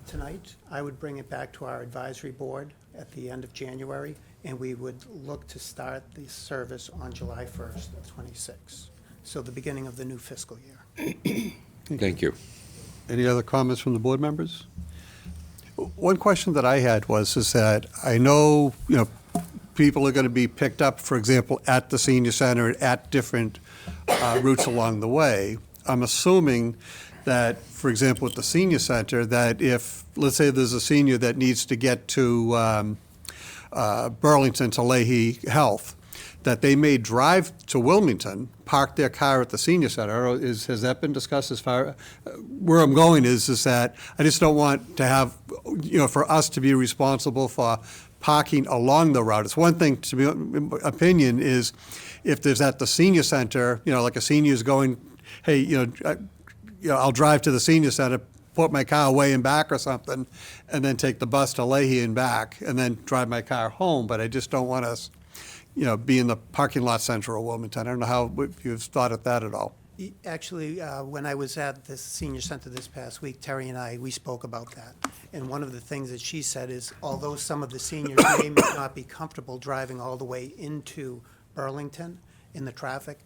tonight, I would bring it back to our advisory board at the end of January, and we would look to start the service on July 1st of '26. So the beginning of the new fiscal year. Thank you. Any other comments from the board members? One question that I had is that I know, people are going to be picked up, for example, at the senior center and at different routes along the way. I'm assuming that, for example, at the senior center, that if, let's say there's a senior that needs to get to Burlington to Leahy Health, that they may drive to Wilmington, park their car at the senior center. Has that been discussed as far, where I'm going is that I just don't want to have, for us to be responsible for parking along the route. It's one thing, to be opinion, is if there's at the senior center, like a senior's going, hey, I'll drive to the senior center, put my car away and back or something, and then take the bus to Leahy and back, and then drive my car home. But I just don't want us, be in the parking lot center of Wilmington. I don't know if you've thought of that at all. Actually, when I was at the senior center this past week, Terry and we spoke about that. And one of the things that she said is, although some of the seniors may not be comfortable driving all the way into Burlington in the traffic,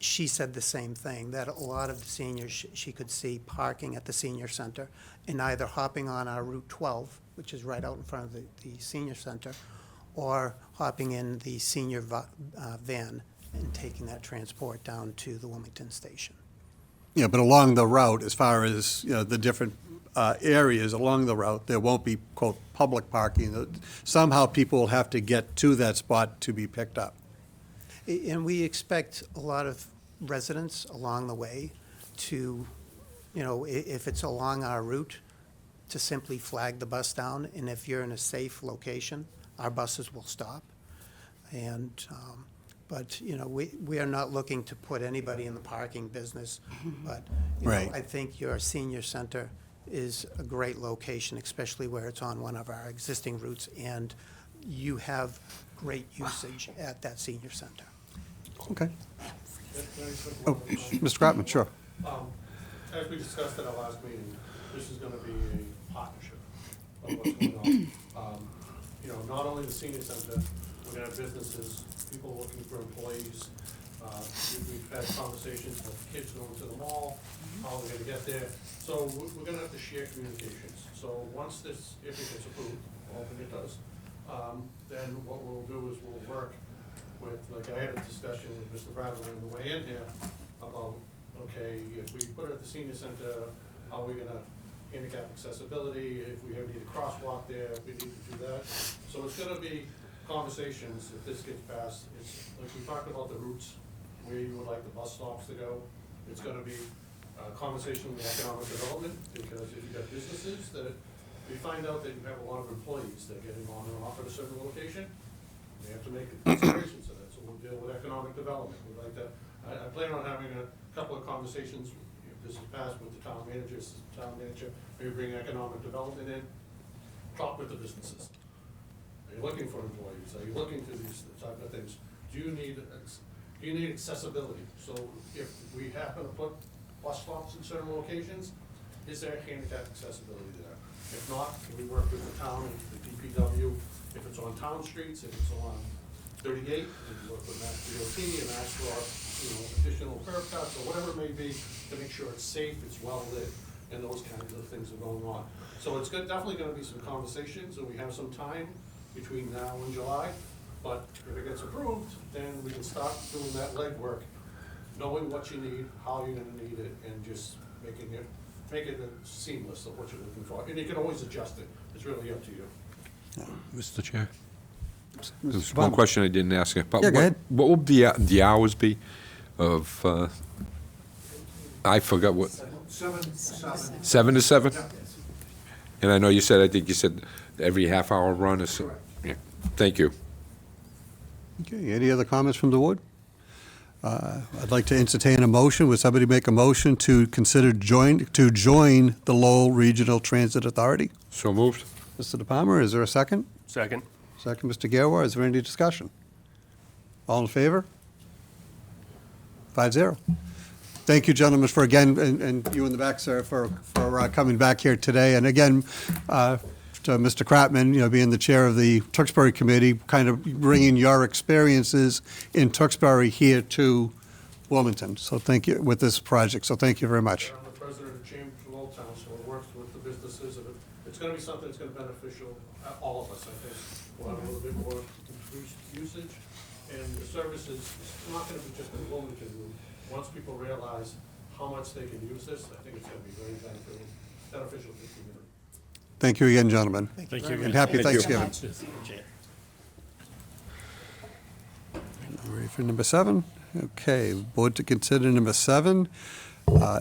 she said the same thing, that a lot of the seniors she could see parking at the senior center and either hopping on our Route 12, which is right out in front of the senior center, or hopping in the senior van and taking that transport down to the Wilmington station. Yeah, but along the route, as far as, the different areas along the route, there won't be, quote, public parking. Somehow people will have to get to that spot to be picked up. And we expect a lot of residents along the way to, if it's along our route, to simply flag the bus down. And if you're in a safe location, our buses will stop. And, but, we are not looking to put anybody in the parking business. But, Right. I think your senior center is a great location, especially where it's on one of our existing routes. And you have great usage at that senior center. Okay. Very quick Oh, one. Mr. Grotman, sure. As we discussed at our last meeting, this is gonna be a partnership of what's going on. Not only the senior center, we're gonna have businesses, people looking for employees. We've had conversations with kids going to the mall, how we're gonna get there. So we're gonna have to share communications. So once this, if it gets approved, hoping it does, then what we'll do is we'll work with, like I had a discussion with Mr. Bradley on the way in here about, okay, if we put it at the senior center, how are we gonna handicap accessibility, if we need a crosswalk there, if we need to do that. So it's gonna be conversations, if this gets passed, it's, like we talked about the routes, where you would like the bus stops to go. It's gonna be a conversation with economic development, because if you've got businesses that, we find out that you have a lot of employees that are getting on and off at a certain location, they have to make considerations of that, so we'll deal with economic development. We'd like to, I plan on having a couple of conversations, if this is passed, with the town manager, maybe bring economic development in, talk with the businesses. Are you looking for employees? Are you looking to these type of things? Do you need accessibility? So if we happen to put bus stops in certain locations, is there handicap accessibility there? If not, can we work with the town and the DPW? If it's on town streets, if it's on 38, we can work with Mass DOT and ask for, additional curb cuts or whatever it may be to make sure it's safe, it's well lit, and those kinds of things are going on. So it's definitely gonna be some conversations, and we have some time between now and July, but if it gets gets approved, then we can start doing that legwork, knowing what you need, how you're gonna need it, and just making it seamless of what you're looking for. And you can always adjust it. It's really up to you. Mr. Chair? There's Mr. one Bum. question I didn't ask you. But Yeah, go ahead. What would the hours be of, I forgot what, 7 to 7. 7 to 7? And I know you said, I think you said every half-hour run or so. Yeah. Thank you. Okay, any other comments from the board? I'd like to entertain a motion. Would somebody make a motion to consider join the Lowell Regional Transit Authority? So moved? Mr. De Palma, is there a second? Second. Second, Mr. Gerwa, is there any discussion? All in favor? 5-0. Thank you, gentlemen, for again, and you in the back, sir, for coming back here today. And again, to Mr. Kratman, being the chair of the Tewksbury Committee, kind of bringing your experiences in Tewksbury here to Wilmington. So thank you, with this project. So thank you very much. I'm the president of Chamber for Lowell Town, so it works with the businesses. And it's gonna be something that's gonna be beneficial, all of us, I think. We'll have a little bit more increased usage, and the service is not gonna be just in Wilmington. Once people realize how much they can use this, I think it's gonna be very beneficial to the community. Thank you again, gentlemen. Thank you. And happy Thank you. Thanksgiving. Ready for number 7? Okay, board to consider number 7,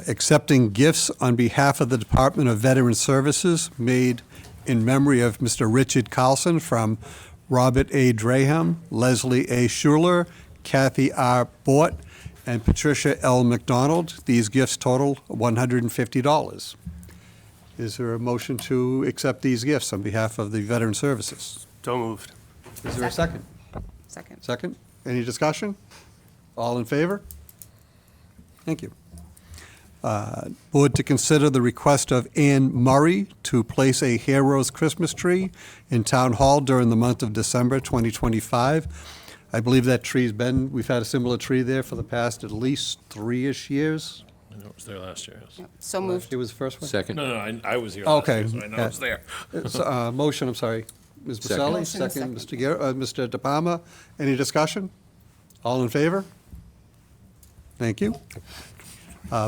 accepting gifts on behalf of the Department of Veteran Services made in memory of Mr. Richard Carlson from Robert A. Draham, Leslie A. Schuler, Kathy R. Bort, and Patricia L. McDonald. These gifts total $150. Is there a motion to accept these gifts on behalf of the Veteran Services? So moved. Is there a second? Second. Second? Any discussion? All in favor? Thank you. Board to consider the request of Ann Murray to place a Heroes Christmas tree in Town Hall during the month of December 2025. I believe that we've had a similar tree there for the past at least 3-ish years. I know it was there last year. Yes. So moved. It was the first one? Second? No, I was here Okay, last year, so I know yeah. it was there. Motion, I'm sorry. Ms. Second. Baselli, Motion, second, second. Mr. De Palma. Any discussion? All in favor? Thank you.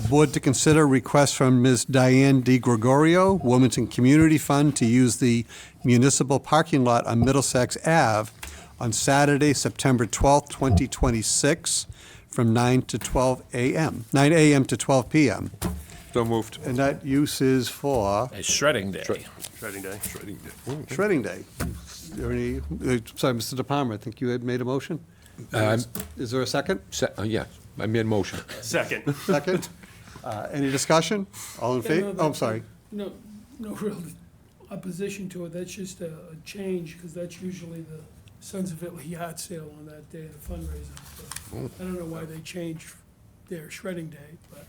Board to consider request from Ms. Diane D. Gregorio, Wilmington Community Fund, to use the municipal parking lot on Middlesex Ave on Saturday, September 12th, 2026, from 9 to 12 a.m., 9 a.m. to 12 p.m. So moved. And that use is for A shredding day. Shredding day. Shredding Day. Is there any, sorry, Mr. De Palma, I think you had made a motion? Is there a second? Yeah, I made a motion. Second. Second? Any discussion? All in Yeah, favor? no, Oh, I'm sorry. No real opposition to it, that's just a change, because that's usually the Sons of Italy yard sale on that day, the fundraiser. So I don't know why they changed their shredding day, but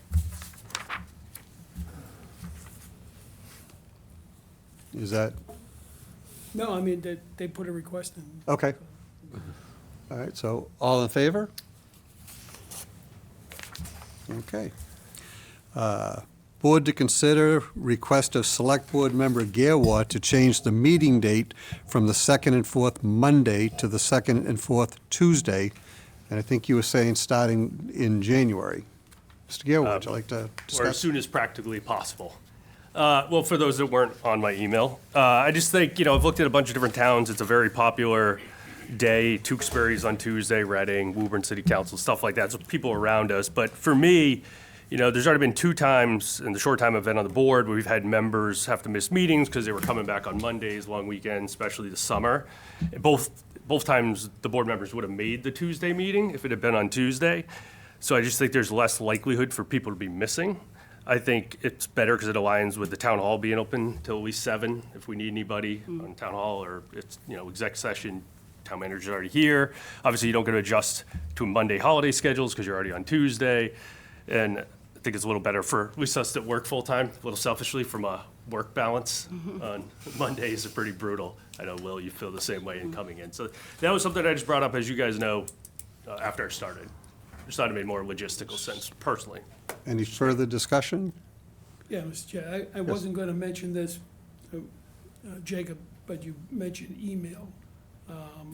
Is that, no, I mean, they put a request in. okay. All right, so all in favor? Okay. Board to consider request of Select Board Member Garewa to change the meeting date from the second and fourth Monday to the second and fourth Tuesday. And I think you were saying starting in January. Mr. Garewa, would you like to Or as discuss? soon as practically possible. Well, for those that weren't on my email, I just think, I've looked at a bunch of different towns. It's a very popular day. Tewksbury's on Tuesday, Reading, Woburn City Council, stuff like that. So people around us. But for me, there's already been 2 times in the short time I've been on the board where we've had members have to miss meetings because they were coming back on Mondays, long weekends, especially the summer. And both times the board members would have made the Tuesday meeting if it had been on Tuesday. So I just think there's less likelihood for people to be missing. I think it's better because it aligns with the town hall being open till at least 7 if we need anybody on town hall, or it's, exec session, town manager's already here. Obviously, you don't get to adjust to Monday holiday schedules because you're already on Tuesday. And I think it's a little better for at least us that work full-time, a little selfishly, from a work balance. On Mondays are pretty brutal. I know, Will, you feel the same way in coming in. So that was something I just brought up, as you guys know, after I started. Just thought it made more logistical sense, personally. Any further discussion? Yeah, Mr. Chair, I wasn't gonna mention this, Jacob, but you mentioned email.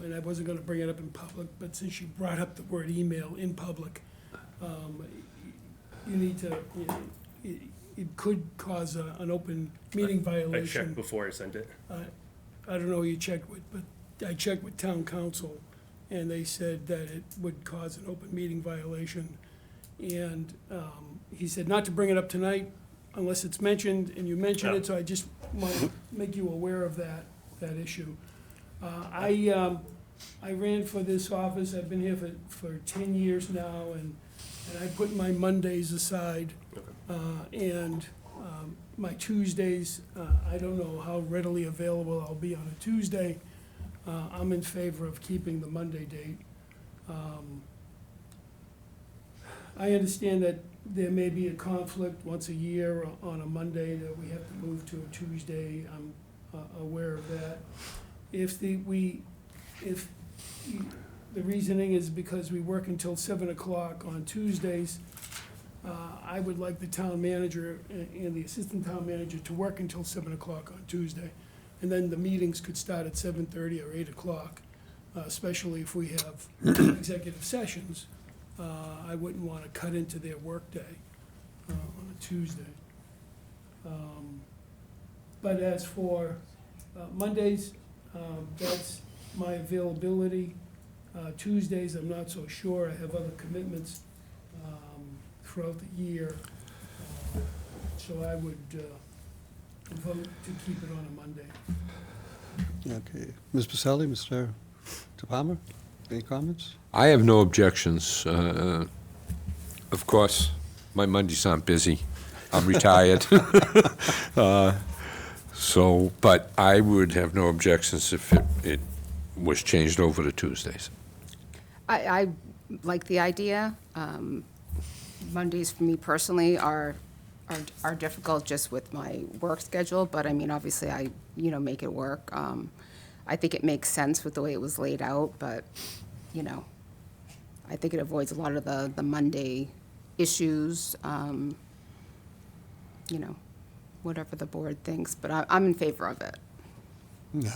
And I wasn't gonna bring it up in public, but since you brought up the word email in public, you need to, it could cause an open meeting I violation. checked before I sent it. I don't know who you checked with, but I checked with town council, and they said that it would cause an open meeting violation. And he said not to bring it up tonight unless it's mentioned, and you mentioned it, so I just want to make you aware of that issue. I ran for this office, I've been here for 10 years now, and I put my Mondays aside. And my Tuesdays, I don't know how readily available I'll be on a Tuesday. I'm in favor of keeping the Monday date. I understand that there may be a conflict once a year on a Monday that we have to move to a Tuesday. I'm aware of that. If the reasoning is because we work until 7 o'clock on Tuesdays, I would like the town manager and the assistant town manager to work until 7 o'clock on Tuesday. And then the meetings could start at 7:30 or 8 o'clock, especially if we have executive sessions. I wouldn't want to cut into their workday on a Tuesday. But as for Mondays, that's my availability. Tuesdays, I'm not so sure. I have other commitments throughout the year. So I would vote to keep it on a Monday. Okay. Ms. Pacelli, Mr. Palmer, any comments? I have no objections. Of course, my Mondays aren't busy. I'm retired. But I would have no objections if it was changed over to Tuesdays. I like the idea. Mondays for me personally are difficult just with my work schedule, but I mean, obviously I, make it work. I think it makes sense with the way it was laid out, but, I think it avoids a lot of the Monday issues, whatever the board thinks, but I'm in favor of it.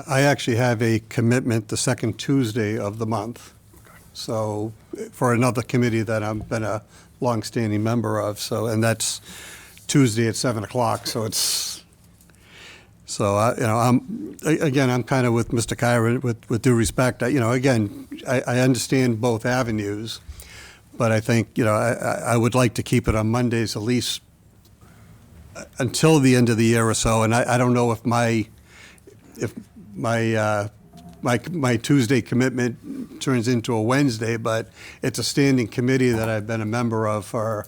I actually have a commitment the second Tuesday of the month. So, for another committee that I've been a longstanding member of, and that's Tuesday at 7 o'clock, so it's, I'm kind of with Mr. Kyra, with due respect, I understand both avenues, but I think, I would like to keep it on Mondays at least until the end of the year or so, and I don't know if my Tuesday commitment turns into a Wednesday, but it's a standing committee that I've been a member of for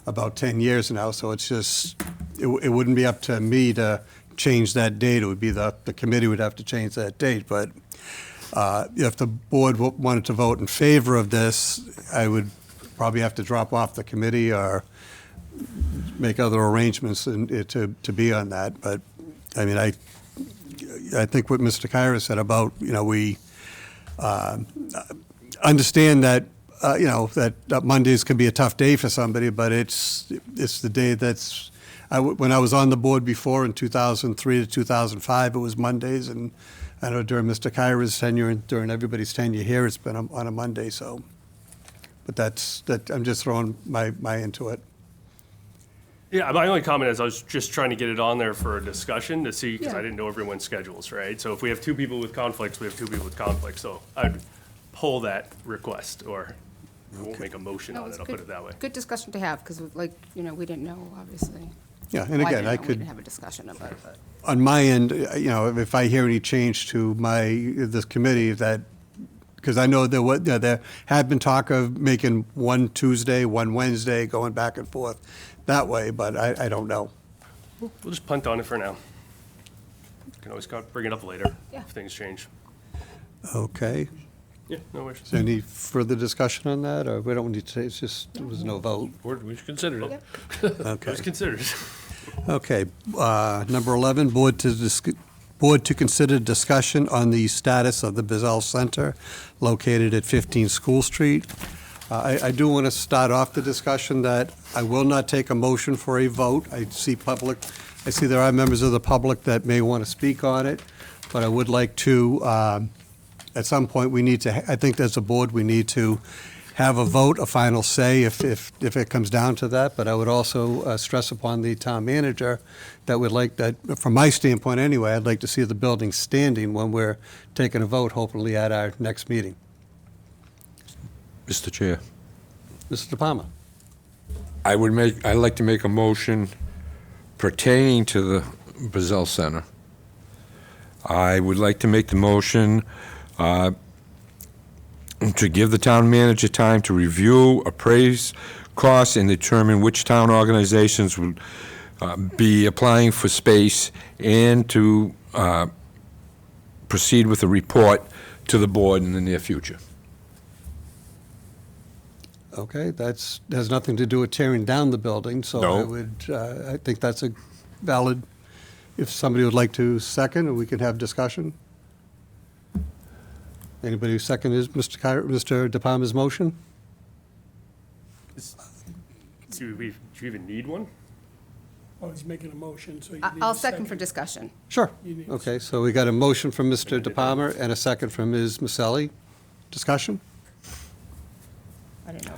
about 10 years now, so it's just, it wouldn't be up to me to change that date. It would be the committee would have to change that date, but if the board wanted to vote in favor of this, I would probably have to drop off the committee or make other arrangements to be on that, but, I mean, I think what Mr. Kyra said about, we understand that, that Mondays can be a tough day for somebody, but it's the day that's, when I was on the board before in 2003 to 2005, it was Mondays, and I know during Mr. Kyra's tenure and during everybody's tenure here, it's been on a Monday, so. But I'm just throwing my into it. Yeah, my only comment is I was just trying to get it on there for a discussion to see, because Yeah. I didn't know everyone's schedules, right? So if we have two people with conflicts, we have two people with conflicts. So I'd pull that request, or I won't make a motion No, on it's it, I'll good- put it that way. Good discussion to have, because we didn't know, obviously. Yeah, and Well, again, didn't I know. We could, didn't have a discussion about it, but. on my end, if I hear any change to this committee, that, because I know there had been talk of making one Tuesday, one Wednesday, going back and forth that way, but I don't know. We'll just punt on it for now. Can always bring it up later Yeah. if things change. Okay. Yeah, no worries. Is there any further discussion on that, or we don't need to, it's just, there was no vote? We should consider it. It Okay. was considered. Okay, number 11, board to consider discussion on the status of the Buzzell Center located at 15 School Street. I do want to start off the discussion that I will not take a motion for a vote. I see there are members of the public that may want to speak on it, but I would like to at some point, we need to, I think as a board, we need to have a vote, a final say if it comes down to that. But I would also stress upon the town manager that would like that, from my standpoint anyway, I'd like to see the building standing when we're taking a vote, hopefully at our next meeting. Mr. Chair, Mr. De Palma? I'd like to make a motion pertaining to the Buzzell Center. I would like to make the motion to give the town manager time to review, appraise costs, and determine which town organizations would be applying for space, and to proceed with a report to the board in the near future. Okay, has nothing to do with tearing down the building, so No. I think that's a valid, if somebody would like to second, we can have discussion. Anybody who second is Mr. De Palma's motion? Do you even need one? Oh, he's making a motion, so you need I'll a second for discussion. Sure. You need- Okay, so we got a motion from Mr. De Palma and a second from Ms. Maselli. Discussion? I don't know.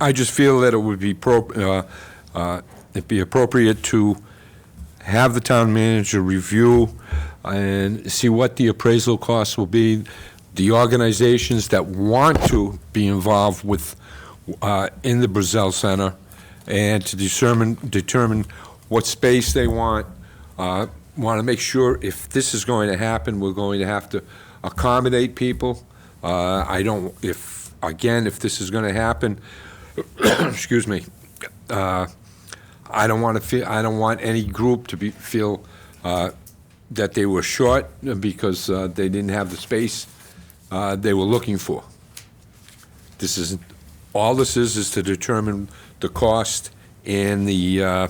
I just feel that it would be it'd be appropriate to have the town manager review and see what the appraisal costs will be, the organizations that want to be involved with, in the Buzzell Center, and to determine what space they want. Want to make sure if this is going to happen, we're going to have to accommodate people. If this is going to happen, excuse me, I don't want any group to feel that they were short because they didn't have the space they were looking for. All this is to determine the cost and the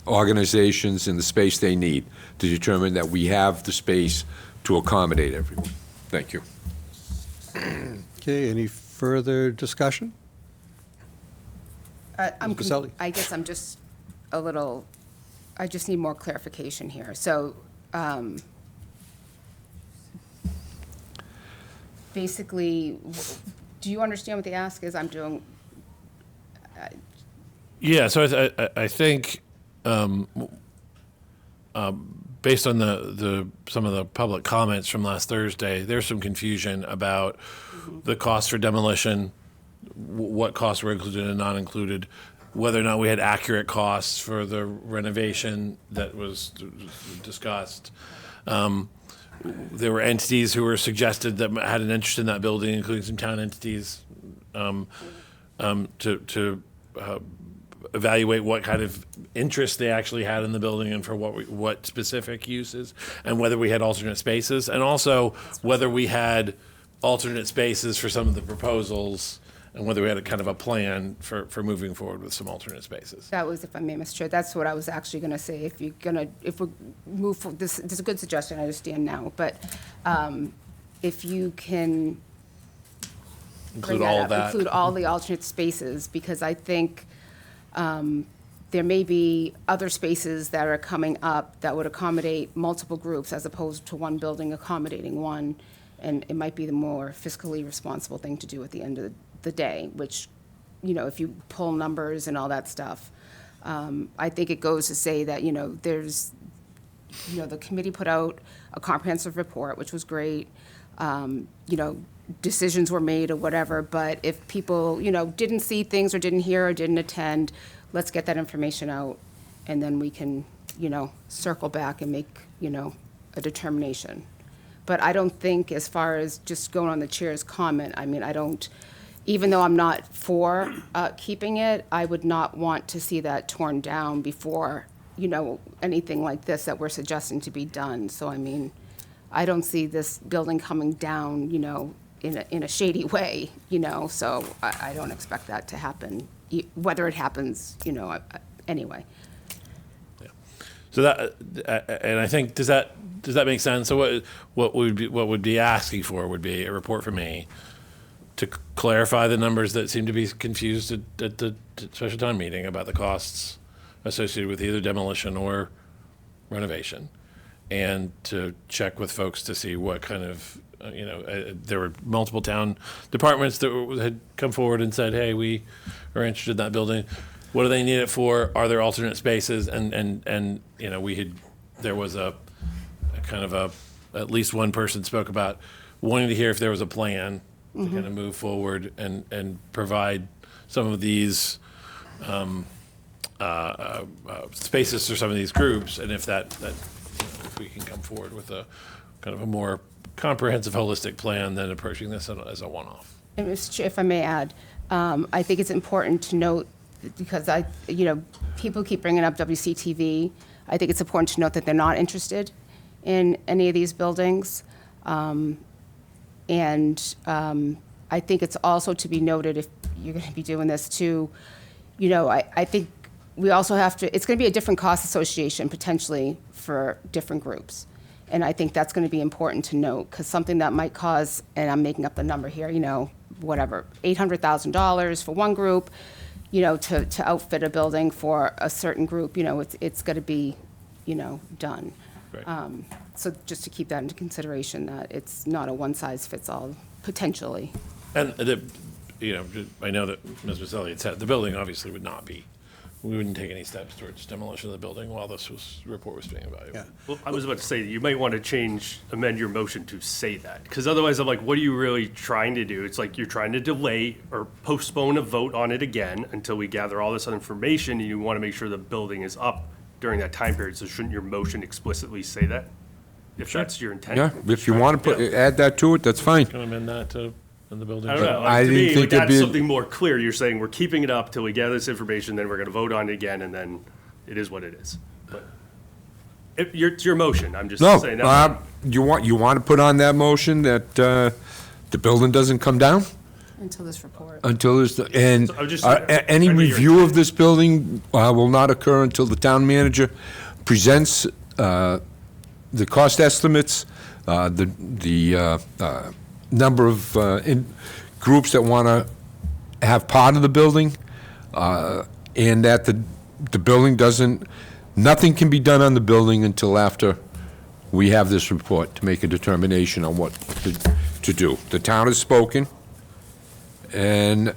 organizations and the space they need to determine that we have the space to accommodate everyone. Thank you. Okay, any further discussion? I'm Ms. Maselli? I guess I'm just a little, I just need more clarification here. So, basically, do you understand what the ask is? I'm doing, Yeah, so I think based on the some of the public comments from last Thursday, there's some confusion about the cost for demolition, what costs were included and not included, whether or not we had accurate costs for the renovation that was discussed. There were entities who were suggested that had an interest in that building, including some town entities, to evaluate what kind of interest they actually had in the building and for what specific uses, and whether we had alternate spaces, and also whether we had alternate spaces for some of the proposals, and whether we had a kind of a plan for moving forward with some alternate spaces. that was, if I may, Mr. Chair, that's what I was actually gonna say. If we move, this is a good suggestion, I understand now, but, if you can Include bring all that of that. up, include all the alternate spaces, because I think, there may be other spaces that are coming up that would accommodate multiple groups as opposed to one building accommodating one, and it might be the more fiscally responsible thing to do at the end of the day, which, if you pull numbers and all that stuff, I think it goes to say that, there's, the committee put out a comprehensive report, which was great. Decisions were made or whatever, but if people, didn't see things or didn't hear or didn't attend, let's get that information out, and then we can, circle back and make, a determination. But I don't think, as far as just going on the chair's comment, I don't, even though I'm not for keeping it, I would not want to see that torn down before, anything like this that we're suggesting to be done. So, I don't see this building coming down, in a shady way, so I don't expect that to happen, whether it happens, anyway. So that, and I think, does that make sense? So what would be asking for would be a report from me to clarify the numbers that seem to be confused at the special town meeting about the costs associated with either demolition or renovation, and to check with folks to see what kind of, there were multiple town departments that had come forward and said, hey, we are interested in that building. What do they need it for? Are there alternate spaces? And there was a kind of at least one person spoke about wanting to hear if there was a plan to kind of move forward and provide some of these spaces for some of these groups, and if if we can come forward with a kind of a more comprehensive, holistic plan than approaching this as a one-off. And Mr. Chair, if I may add, I think it's important to note, because people keep bringing up WCTV. I think it's important to note that they're not interested in any of these buildings. I think it's also to be noted, if you're going to be doing this too, I think we also have to, it's going to be a different cost association potentially for different groups. And I think that's going to be important to note, because something that might cause, and I'm making up the number here, whatever, $800,000 for one group, to outfit a building for a certain group, it's going to be, done. Right. So just to keep that into consideration, that it's not a one-size-fits-all, potentially. And I know that Ms. Buzzell had said the building obviously would not be. We wouldn't take any steps towards demolition of the building while this report was being evaluated. Yeah. Well, I was about to say, you might want to amend your motion to say that, because otherwise I'm like, what are you really trying to do? It's like you're trying to delay or postpone a vote on it again until we gather all this other information, and you want to make sure the building is up during that time period. So shouldn't your motion explicitly say that? If that's your intent? Yeah, if you want to add that to it, that's fine. Can I amend that to, in the building? I don't know. I To didn't me, think like, there'd that's be a- something more clear. You're saying we're keeping it up till we gather this information, then we're going to vote on it again, and then it is what it is. But it's your motion. I'm just No, saying that. you want to put on that motion that the building doesn't come down Until this report. until there's, and So I'm just- any I know you're- review of this building will not occur until the town manager presents the cost estimates, the number of groups that want to have part of the building, and that the building nothing can be done on the building until after we have this report to make a determination on what to do. The town has spoken, and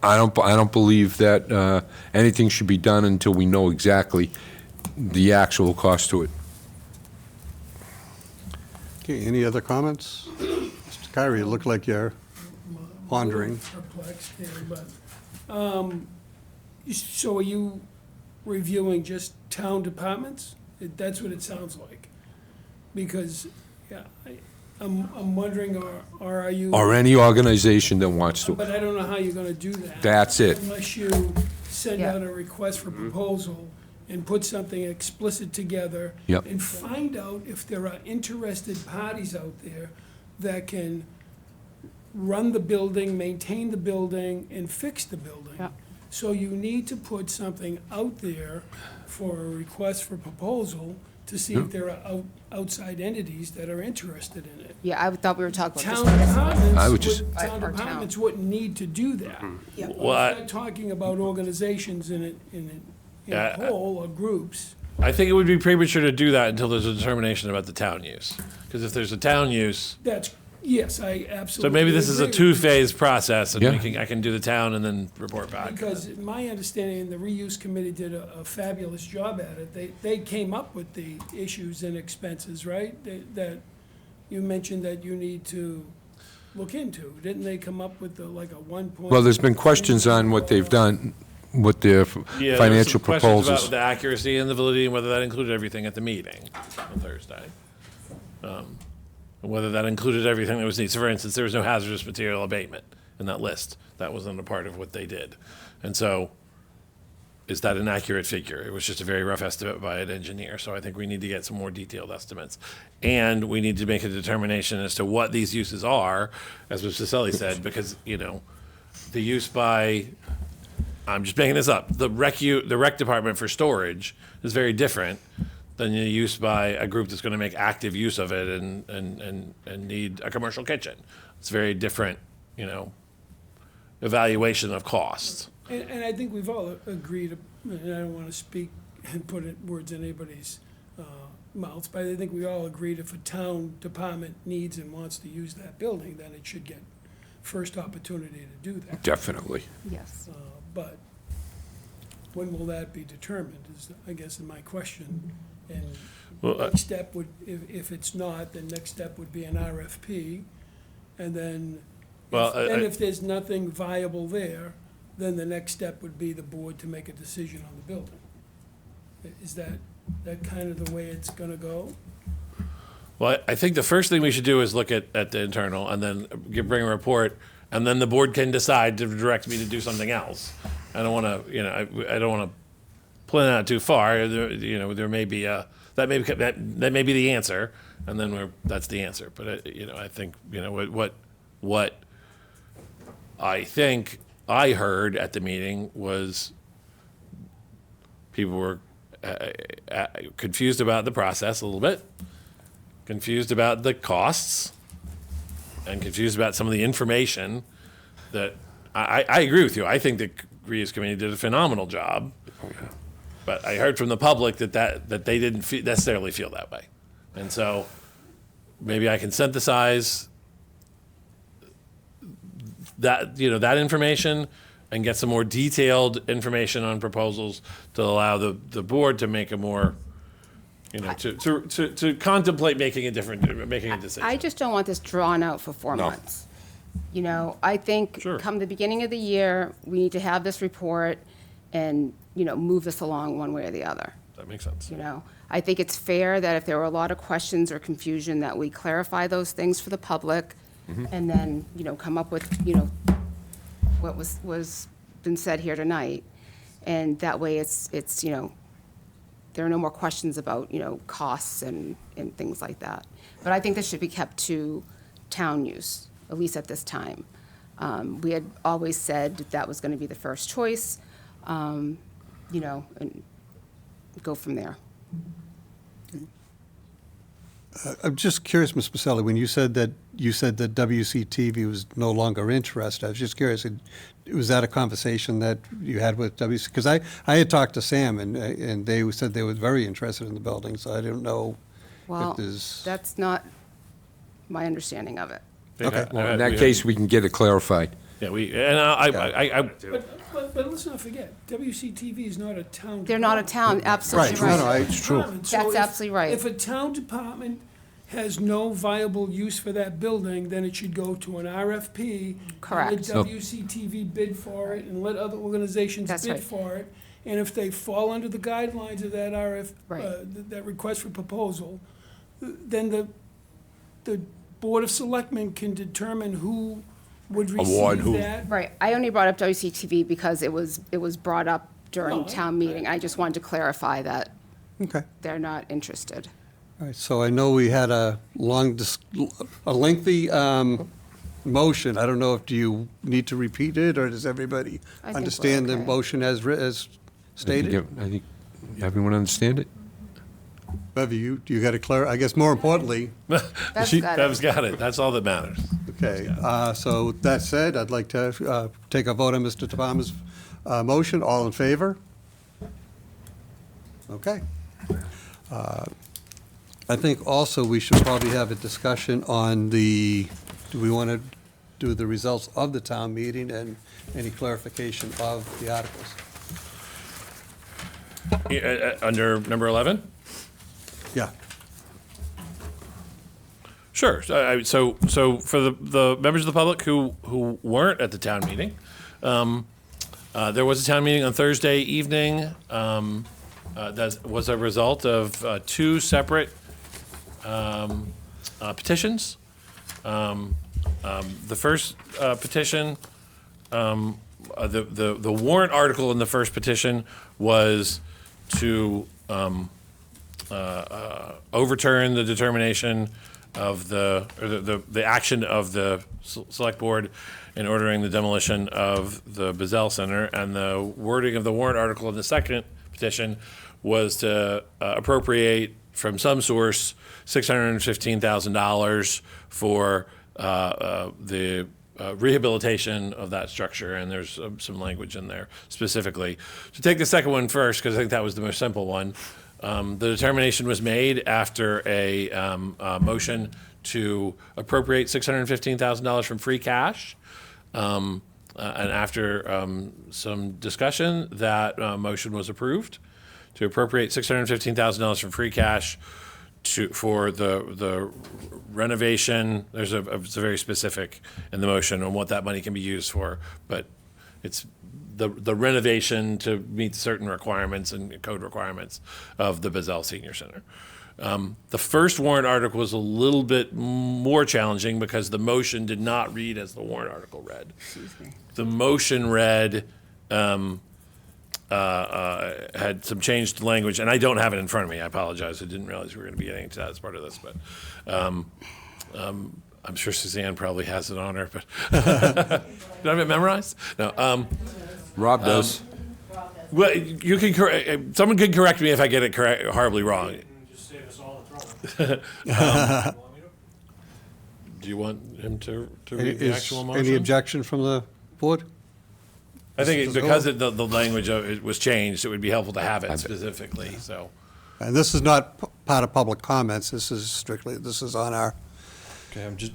I don't believe that anything should be done until we know exactly the actual cost to it. Okay, any other comments? Mr. Kyrie, you look like you're pondering. Perplexed here, but, so are you reviewing just town departments? That's what it sounds like. Because, yeah, I'm wondering, or are you? Or any organization that wants to. But I don't know how you're gonna do that. That's it. Unless you send Yeah. out a request for proposal and put something explicit together. Yep. And find out if there are interested parties out there that can run the building, maintain the building, and fix the building. Yep. So you need to put something out there for a request for proposal to see if there are outside entities that are interested in it. Yeah, I thought we were talking about Town this. I would departments, just- town Our town. departments wouldn't need to do that. Well, I- I'm not talking about organizations in a Yeah, whole or groups. I think it would be premature to do that until there's a determination about the town use. Because if there's a town use, That's, yes, I absolutely so maybe this is a agree with two-phase process, and Yeah. I can do the town and then report back. Because my understanding, the reuse committee did a fabulous job at it. They came up with the issues and expenses, right? That you mentioned that you need to look into. Didn't they come up with like a 1 point? Well, there's been questions on what they've done with their Yeah, there were financial some questions proposals. about the accuracy and the validity, and whether that included everything at the meeting on Thursday. And whether that included everything that was needed. So for instance, there was no hazardous material abatement in that list. That wasn't a part of what they did. And so, is that an accurate figure? It was just a very rough estimate by an engineer. So I think we need to get some more detailed estimates. And we need to make a determination as to what these uses are, as Mr. Selly said, because, the use by, I'm just making this up, the rec department for storage is very different than the use by a group that's going to make active use of it and need a commercial kitchen. It's very different, evaluation of cost. And I think we've all agreed, and I don't want to speak and put words in anybody's mouths, but I think we all agreed if a town department needs and wants to use that building, then it should get first opportunity to do that. Definitely. Yes. But when will that be determined is, I guess, my question. And Well, next step would, if it's not, then next step would be an RFP. And then, Well, if there's nothing viable there, then the next step would be the board to make a decision on the building. Is that kind of the way it's gonna go? Well, I think the first thing we should do is look at the internal and then bring a report, and then the board can decide to direct me to do something else. I don't want to, I don't want to plan out too far. There may be that may be the answer, and then that's the answer. But I think what I think I heard at the meeting was people were confused about the process a little bit, confused about the costs, and confused about some of the information that I agree with you. I think the Reeves Committee did a phenomenal job, but I heard from the public that they didn't necessarily feel that way. And so maybe I can synthesize that information and get some more detailed information on proposals to allow the board to make a more, to contemplate making a decision. I just don't want this drawn out for 4 No. months. I think Sure. come the beginning of the year, we need to have this report and, move this along one way or the other. That makes sense. I think it's fair that if there were a lot of questions or confusion, that we clarify those things for the public, and then, come up with, what was been said here tonight. And that way it's, there are no more questions about, costs and things like that. But I think this should be kept to town use, at least at this time. We had always said that was going to be the first choice, and go from there. I'm just curious, Ms. Pacelli, when you said that WCTV was no longer interested, I was just curious, was that a conversation that you had with WC? Because I had talked to Sam, and they said they were very interested in the building, so I don't know Well, if there's... that's not my understanding of it. Okay. Well, in that case, we can get it clarified. Yeah, But let's not forget, WCTV is not a town. They're not a town, absolutely Right, right. no, it's true. That's absolutely right. If a town department has no viable use for that building, then it should go to an RFP. Correct. And let WCTV bid for it, and let other organizations That's bid right. for it. And if they fall under the guidelines of that Right. that request for proposal, then the Board of Selectmen can determine who would Award receive who. that. Right, I only brought up WCTV because it was brought up during No, town meeting. I just wanted to clarify that Okay. they're not interested. All right, so I know we had a lengthy motion. I don't know if do you need to repeat it, or does everybody I think we're understand the okay. motion as stated? I think everyone understand it? Bevy, you got to I guess more importantly, That's got Bev's it. got it. That's all that matters. okay, so that said, I'd like to take a vote on Mr. Tabama's motion. All in favor? Okay. I think also we should probably have a discussion on do we want to do the results of the town meeting and any clarification of the articles? Under number 11? Yeah. Sure. So for the members of the public who weren't at the town meeting, there was a town meeting on Thursday evening. That was a result of two separate petitions. The first petition, the warrant article in the first petition was to overturn the determination of the action of the select board in ordering the demolition of the Buzzell Center, and the wording of the warrant article in the second petition was to appropriate from some source $615,000 for the rehabilitation of that structure, and there's some language in there specifically. To take the second one first, because I think that was the most simple one, The determination was made after a motion to appropriate $615,000 from free cash. And after some discussion, that motion was approved to appropriate $615,000 from free cash for the renovation. It's very specific in the motion on what that money can be used for, but it's the renovation to meet certain requirements and code requirements of the Buzzell Senior Center. The first warrant article was a little bit more challenging because the motion did not read as the warrant article read. The motion read had some changed language, and I don't have it in front of me. I apologize. I didn't realize we were going to be getting to that as part of this, but I'm sure Suzanne probably has it on her. But do I have it memorized? No. Rob does. Well, you can someone can correct me if I get it horribly wrong. Just save us all the trouble. Do you want him to read the actual motion? Any objection from the board? I think Mr. because Buzzell? the language of it was changed, it would be helpful to have it specifically. So, And this is not part of public comments. This is on our, Okay, I'm just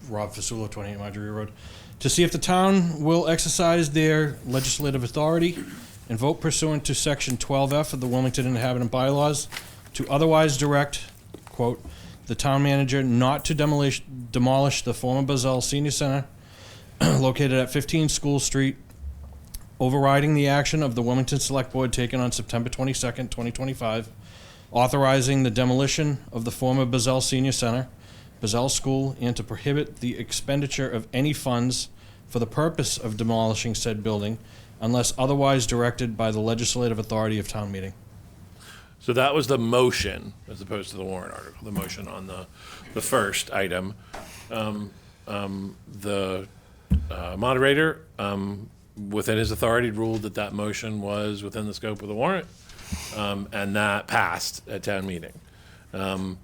Rob Fasulo, 28 Marjorie Road. To see if the town will exercise their legislative authority and vote pursuant to Section 12F of the Wilmington Inhabitant Bylaws to otherwise direct, quote, the town manager not to demolish the former Buzzell Senior Center located at 15 School Street, overriding the action of the Wilmington Select Board taken on September 22nd, 2025, authorizing the demolition of the former Buzzell Senior Center, Buzzell School, and to prohibit the expenditure of any funds for the purpose of demolishing said building unless otherwise directed by the legislative authority of town meeting. so that was the motion as opposed to the warrant article. The motion on the first item. The moderator, within his authority, ruled that motion was within the scope of the warrant, and that passed at town meeting. To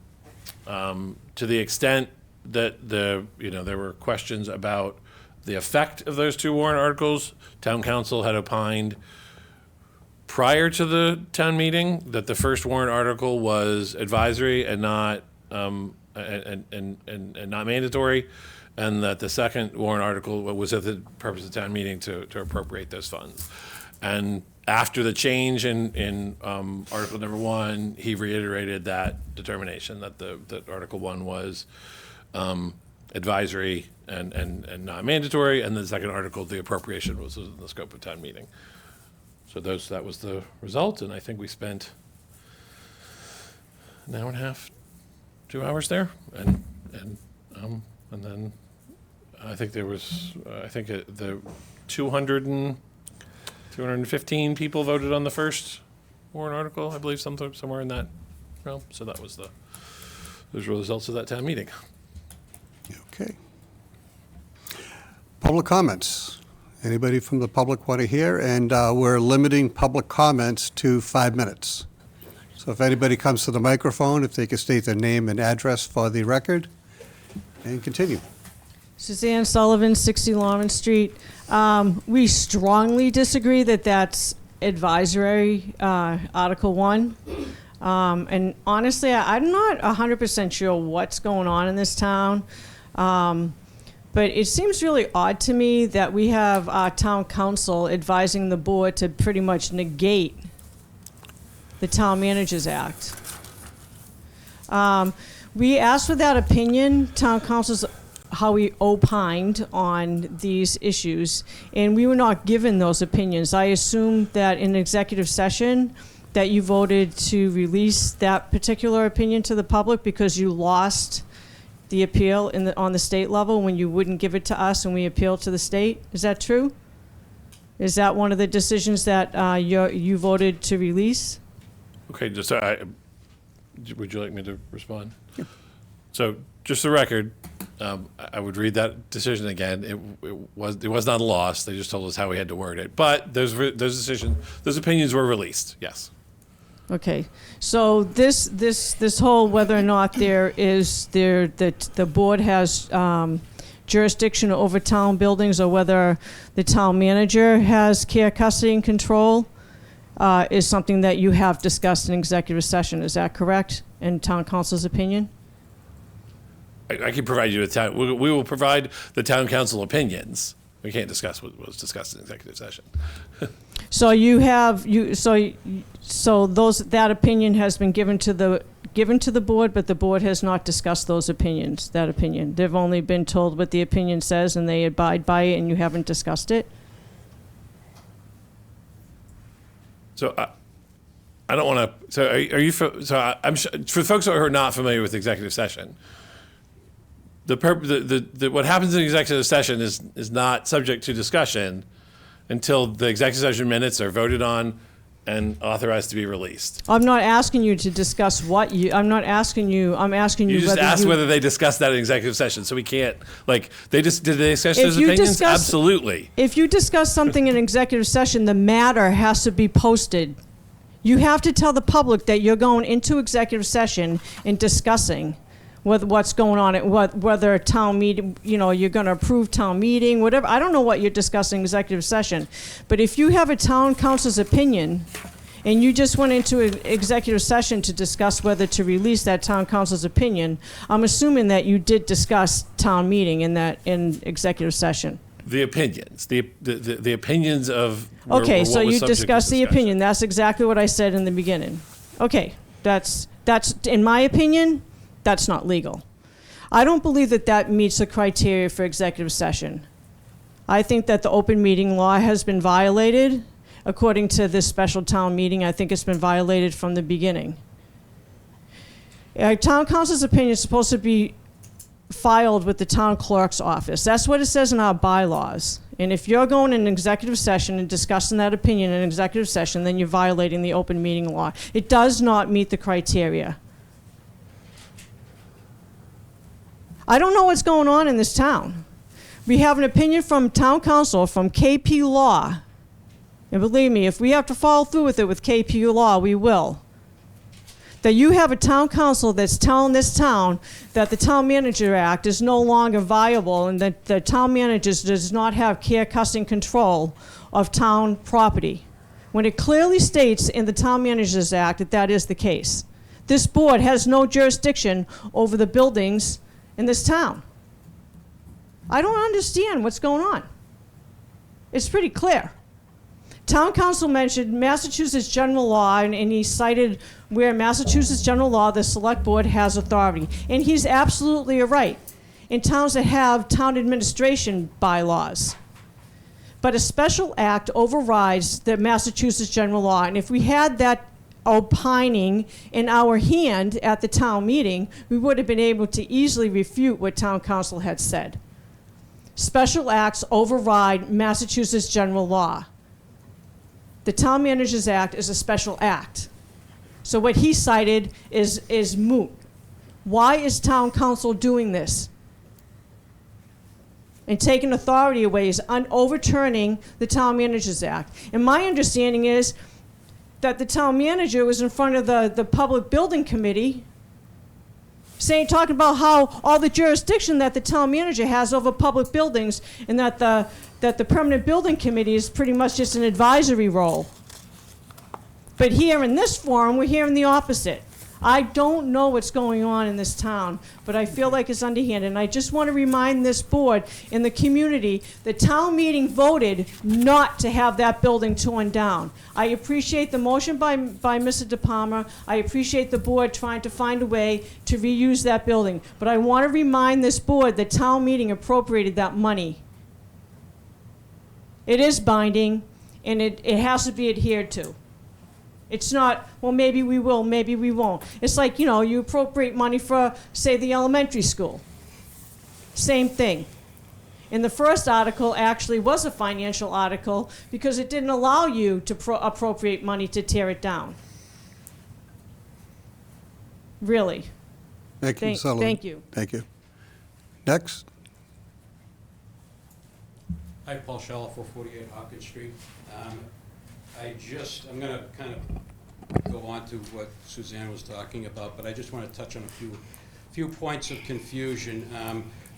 the extent that there were questions about the effect of those two warrant articles, town council had opined prior to the town meeting that the first warrant article was advisory and not and not mandatory, and that the second warrant article was at the purpose of the town meeting to appropriate those funds. And after the change in Article number 1, he reiterated that determination that Article 1 was advisory and not mandatory, and the second article, the appropriation, was in the scope of town meeting. So that was the result, and I think we spent an hour and a half, 2 hours there, and then I think there was the 215 people voted on the first warrant article, I believe, somewhere in that realm. So those were the results of that town meeting. okay. Public comments. Anybody from the public want to hear? And we're limiting public comments to 5 minutes. So if anybody comes to the microphone, if they could state their name and address for the record, and continue. Suzanne Sullivan, 60 Lawrence Street. We strongly disagree that that's advisory, Article 1. And honestly, I'm not 100% sure what's going on in this town. But it seems really odd to me that we have our town council advising the board to pretty much negate the Town Managers Act. We asked for that opinion, town council's how we opined on these issues, and we were not given those opinions. I assume that in executive session that you voted to release that particular opinion to the public because you lost the appeal on the state level when you wouldn't give it to us and we appealed to the state. Is that true? Is that one of the decisions that you voted to release? Okay, would you like me to respond? Yeah. So, just the record, I would read that decision again. It was not a loss. They just told us how we had to word it. But those opinions were released. Yes. Okay, so this whole whether or not the board has jurisdiction over town buildings or whether the town manager has care, custody, and control, is something that you have discussed in executive session. Is that correct? In town council's opinion? I can provide you with town, we will provide the town council opinions. We can't discuss what was discussed in executive session. So you have, that opinion has been given to the board, but the board has not discussed that opinion. They've only been told what the opinion says and they abide by it, and you haven't discussed it? So I don't want to, so are you, I'm sure, for folks who are not familiar with executive session, what happens in executive session is not subject to discussion until the executive session minutes are voted on and authorized to be released. I'm not asking you to discuss I'm asking you You just asked whether they discussed that in executive session, so we can't, did they discuss those opinions? Absolutely. If you discuss something in executive session, the matter has to be posted. You have to tell the public that you're going into executive session and discussing what's going on, whether a town meeting, you're going to approve town meeting, whatever. I don't know what you're discussing in executive session. But if you have a town council's opinion and you just went into an executive session to discuss whether to release that town council's opinion, I'm assuming that you did discuss town meeting in executive session. The opinions, the opinions of. Okay, so you discussed the opinion. That's exactly what I said in the beginning. Okay, that's in my opinion. That's not legal. I don't believe that meets the criteria for executive session. I think that the open meeting law has been violated. According to this special town meeting, I think it's been violated from the beginning. A town council's opinion is supposed to be filed with the town clerk's office. That's what it says in our bylaws. And if you're going in executive session and discussing that opinion in executive session, then you're violating the open meeting law. It does not meet the criteria. I don't know what's going on in this town. We have an opinion from town council, from KP Law. And believe me, if we have to follow through with it with KP Law, we will. That you have a town council that's telling this town that the Town Manager Act is no longer viable and that the town manager does not have care, custody, and control of town property, when it clearly states in the Town Managers Act that that is the case. This board has no jurisdiction over the buildings in this town. I don't understand what's going on. It's pretty clear. Town council mentioned Massachusetts general law, and he cited where Massachusetts general law, the select board has authority. And he's absolutely right. In towns that have town administration bylaws. But a special act overrides the Massachusetts general law. And if we had that opining in our hand at the town meeting, we would have been able to easily refute what town council had said. Special acts override Massachusetts general law. The Town Managers Act is a special act. So what he cited is moot. Why is town council doing this? And taking authority away is overturning the Town Managers Act. And my understanding is that the town manager was in front of the Public Building Committee talking about how all the jurisdiction that the town manager has over public buildings, and that the Permanent Building Committee is pretty much just an advisory role. But here in this forum, we're hearing the opposite. I don't know what's going on in this town, but I feel like it's underhanded. And I just want to remind this board and the community, the town meeting voted not to have that building torn down. I appreciate the motion by Mr. De Palma. I appreciate the board trying to find a way to reuse that building. But I want to remind this board that town meeting appropriated that money. It is binding, and it has to be adhered to. It's not, well, maybe we will, maybe we won't. It's like, you appropriate money for, say, the elementary school. Same thing. And the first article actually was a financial article because it didn't allow you to appropriate money to tear it down. Really. Thank you, Sullivan. Thank you. Thank you. Next. Hi, Paul Scheller, 448 Orchid Street. I'm going to kind of go on to what Suzanne was talking about, but I just want to touch on a few points of confusion.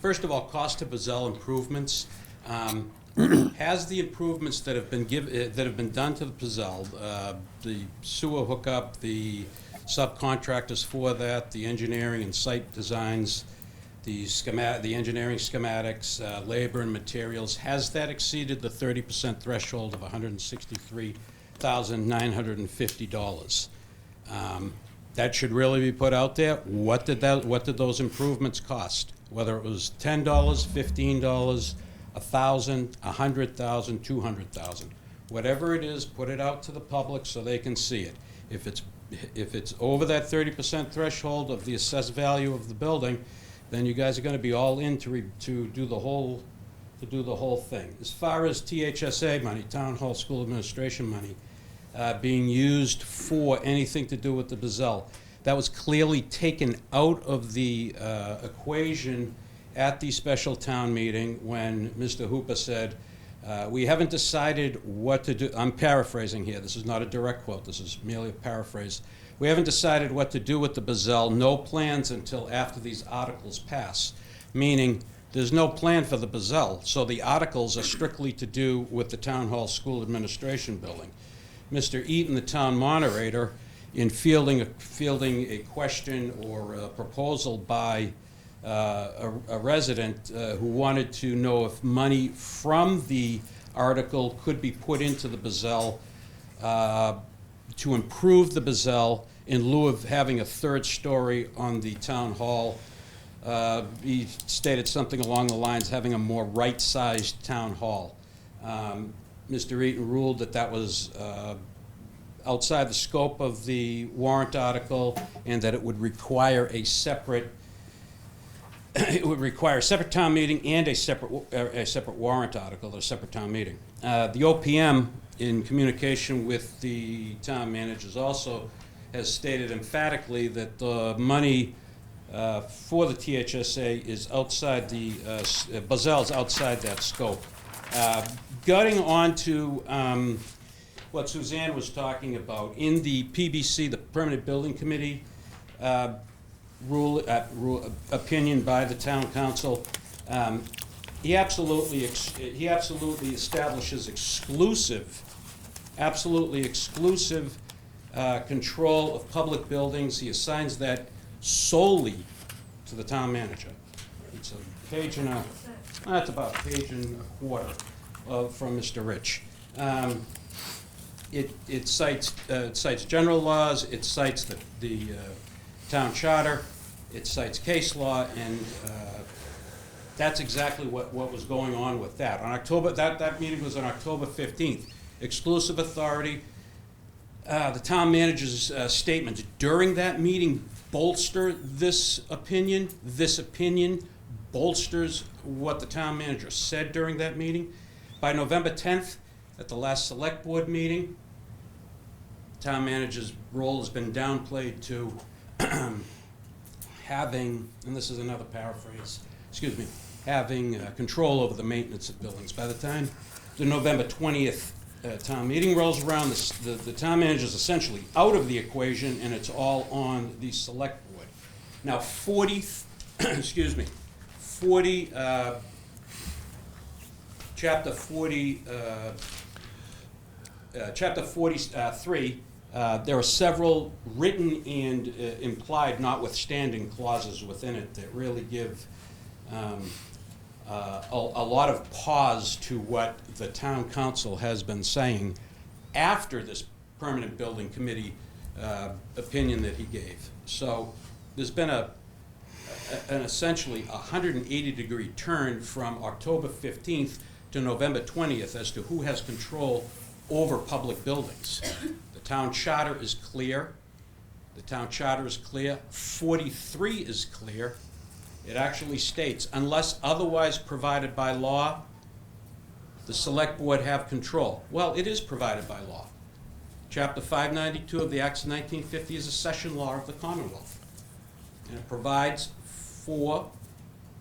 First of all, cost to Buzzell improvements. has the improvements that have been that have been done to the Buzzell, the sewer hookup, the subcontractors for that, the engineering and site designs, the engineering schematics, labor and materials, has that exceeded the 30% threshold of $163,950? That should really be put out there. What did those improvements cost? Whether it was $10, $15, $1,000, $100,000, $200,000. Whatever it is, put it out to the public so they can see it. If it's over that 30% threshold of the assessed value of the building, then you guys are going to be all in to do the whole thing. As far as THSA money, Town Hall School Administration money, being used for anything to do with the Buzzell, that was clearly taken out of the equation at the special town meeting when Mr. Hooper said, we haven't decided what to do. I'm paraphrasing here. This is not a direct quote. This is merely a paraphrase. We haven't decided what to do with the Buzzell. No plans until after these articles pass. Meaning, there's no plan for the Buzzell. So the articles are strictly to do with the Town Hall School Administration Building. Mr. Eaton, the town moderator, in fielding a question or a proposal by a resident who wanted to know if money from the article could be put into the Buzzell to improve the Buzzell in lieu of having a third story on the town hall. He stated something along the lines of having a more right-sized town hall. Mr. Eaton ruled that was outside the scope of the warrant article and that it would require a separate town meeting and a separate warrant article, a separate town meeting. The OPM, in communication with the town managers, also has stated emphatically that the money for the THSA is outside the Buzzell's outside that scope. Getting on to what Suzanne was talking about, in the PBC, the Permanent Building Committee opinion by the town council, he absolutely establishes exclusive control of public buildings. He assigns that solely to the town manager. It's a page and that's about a page and a quarter from Mr. Rich. It cites general laws, it cites the town charter, it cites case law, and that's exactly what was going on with that. On October, that meeting was on October 15th. Exclusive authority. The town manager's statements during that meeting bolster this opinion. This opinion bolsters what the town manager said during that meeting. By November 10th, at the last select board meeting, the town manager's role has been downplayed to having, and this is another paraphrase, having control over the maintenance of buildings. By the time the November 20th town meeting rolls around, the town manager is essentially out of the equation, and it's all on the select board. Now, 40, chapter 43, there are several written and implied notwithstanding clauses within it that really give a lot of pause to what the town council has been saying after this permanent building committee opinion that he gave. So there's been an essentially 180-degree turn from October 15th to November 20th as to who has control over public buildings. The town charter is clear. 43 is clear. It actually states, unless otherwise provided by law, the select board have control. Well, it is provided by law. Chapter 592 of the Acts of 1950 is a session law of the Commonwealth. And it provides for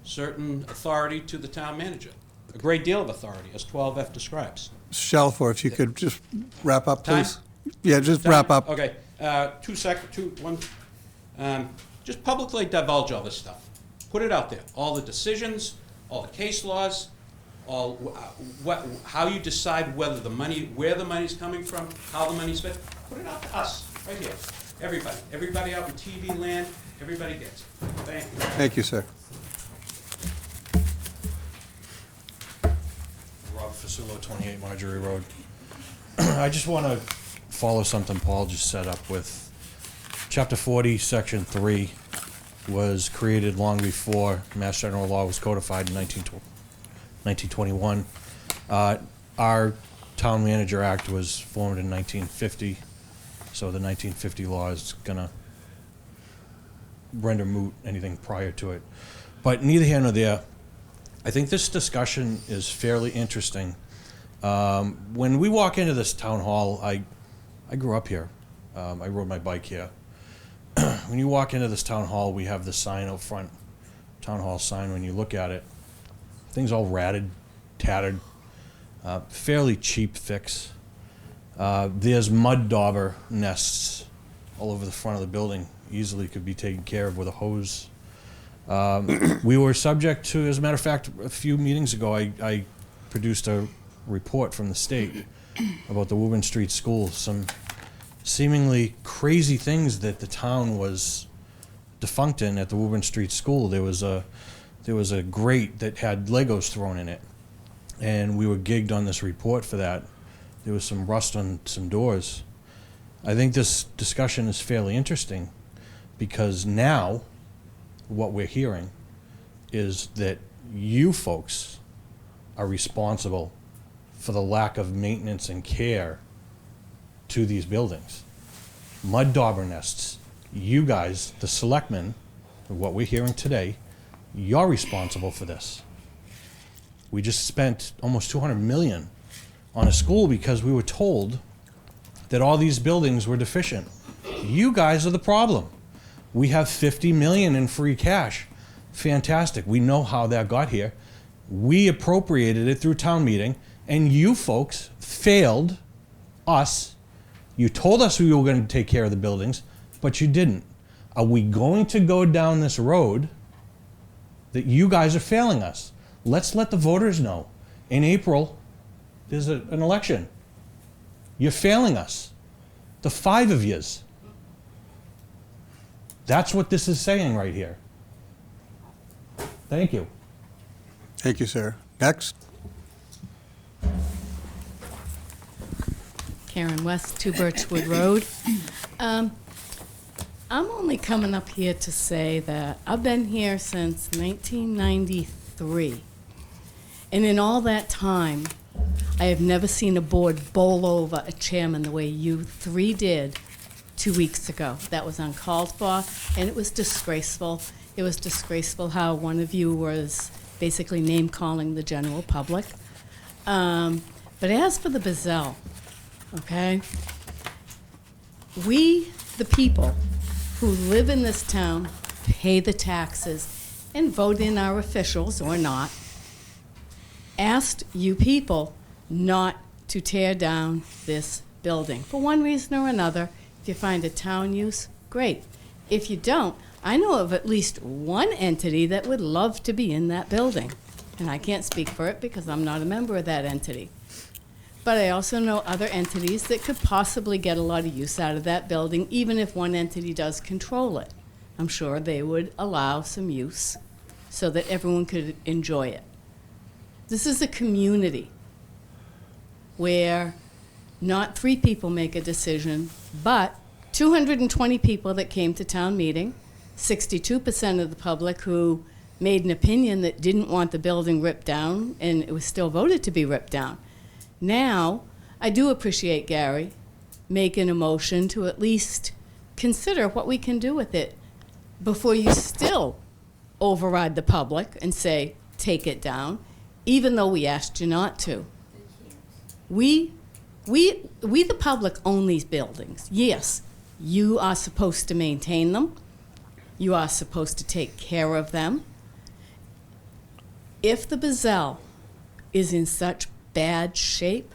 certain authority to the town manager. A great deal of authority, as 12F describes. Shalfor, if you could just wrap up, Time? please. Yeah, just wrap up. Okay, just publicly divulge all this stuff. Put it out there. All the decisions, all the case laws, or how you decide whether the money, where the money's coming from, how the money's spent, put it out to us, right here. Everybody out in TV land, everybody gets it. Thank you. Thank you, sir. Rob Fasulo, 28 Marjorie Road. I just want to follow something Paul just set up with. Chapter 40, Section 3 was created long before Mass General Law was codified in 1921. Our Town Manager Act was formed in 1950, so the 1950 law is going to render moot anything prior to it. But neither here nor there. I think this discussion is fairly interesting. When we walk into this town hall, I grew up here. I rode my bike here. When you walk into this town hall, we have the sign out front, town hall sign. When you look at it, things all ratted, tattered, fairly cheap fix. There's mud dauber nests all over the front of the building. Easily could be taken care of with a hose. We were subject to, as a matter of fact, a few meetings ago, I produced a report from the state about the Woburn Street School, some seemingly crazy things that the town was defunct in at the Woburn Street School. There was a grate that had Legos thrown in it, and we were gigged on this report for that. There was some rust on some doors. I think this discussion is fairly interesting because now what we're hearing is that you folks are responsible for the lack of maintenance and care to these buildings. Mud dauber nests. You guys, the selectmen, what we're hearing today, you're responsible for this. We just spent almost $200 million on a school because we were told that all these buildings were deficient. You guys are the problem. We have $50 million in free cash. Fantastic. We know how that got here. We appropriated it through town meeting, and you folks failed us. You told us we were going to take care of the buildings, but you didn't. Are we going to go down this road that you guys are failing us? Let's let the voters know. In April, there's an election. You're failing us. The five of yous. That's what this is saying right here. Thank you. Thank you, sir. Next. Karen West, 2 Birchwood Road. I'm only coming up here to say that I've been here since 1993. And in all that time, I have never seen a board bowl over a chairman the way you three did 2 weeks ago. That was uncalled for, and it was disgraceful. It was disgraceful how one of you was basically name-calling the general public. But as for the Buzzell, okay, we, the people who live in this town, pay the taxes, and vote in our officials, or not, asked you people not to tear down this building. For one reason or another, if you find a town use, great. If you don't, I know of at least one entity that would love to be in that building. And I can't speak for it because I'm not a member of that entity. But I also know other entities that could possibly get a lot of use out of that building, even if one entity does control it. I'm sure they would allow some use so that everyone could enjoy it. This is a community where not 3 people make a decision, but 220 people that came to town meeting, 62% of the public who made an opinion that didn't want the building ripped down, and it was still voted to be ripped down. Now, I do appreciate Gary making a motion to at least consider what we can do with it before you still override the public and say, take it down, even though we asked you not to. We the public own these buildings. Yes, you are supposed to maintain them. You are supposed to take care of them. If the Buzzell is in such bad shape,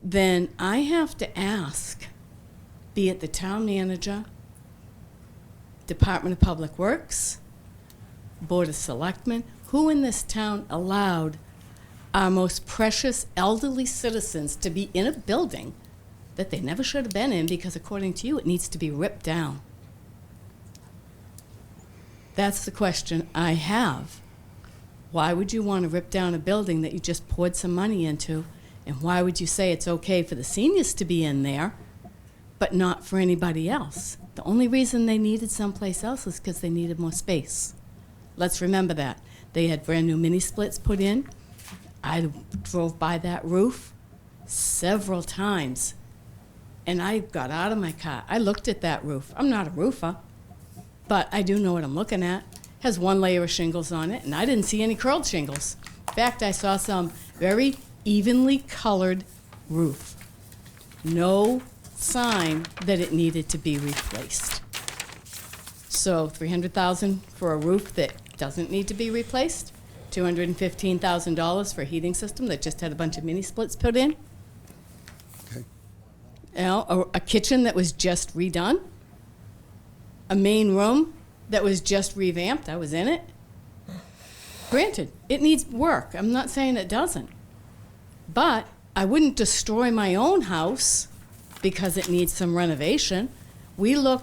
then I have to ask, be it the town manager, Department of Public Works, Board of Selectmen, who in this town allowed our most precious elderly citizens to be in a building that they never should have been in because, according to you, it needs to be ripped down? That's the question I have. Why would you want to rip down a building that you just poured some money into? And why would you say it's okay for the seniors to be in there, but not for anybody else? The only reason they needed someplace else is because they needed more space. Let's remember that. They had brand new mini splits put in. I drove by that roof several times, and I got out of my car. I looked at that roof. I'm not a roofer, but I do know what I'm looking at. Has one layer of shingles on it, and I didn't see any curled shingles. In fact, I saw some very evenly colored roof. No sign that it needed to be replaced. So $300,000 for a roof that doesn't need to be replaced, $215,000 for a heating system that just had a bunch of mini splits put in. Okay. You know, a kitchen that was just redone, a main room that was just revamped. I was in it. Granted, it needs work. I'm not saying it doesn't. But I wouldn't destroy my own house because it needs some renovation. We look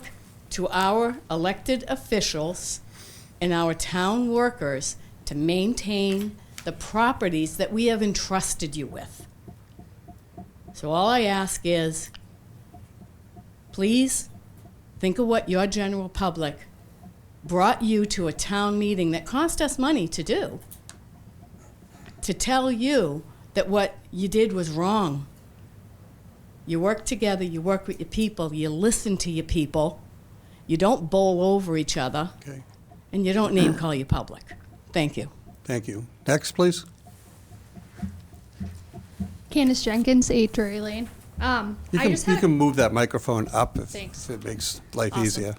to our elected officials and our town workers to maintain the properties that we have entrusted you with. So all I ask is, please think of what your general public brought you to a town meeting that cost us money to do, to tell you that what you did was wrong. You work together, you work with your people, you listen to your people, you don't bowl over each other, Okay. and you don't name call your public. Thank you. Thank you. Next, please. Candace Jenkins, 8 Drury Lane. You can move that microphone up if Thanks. it makes life Awesome. easier.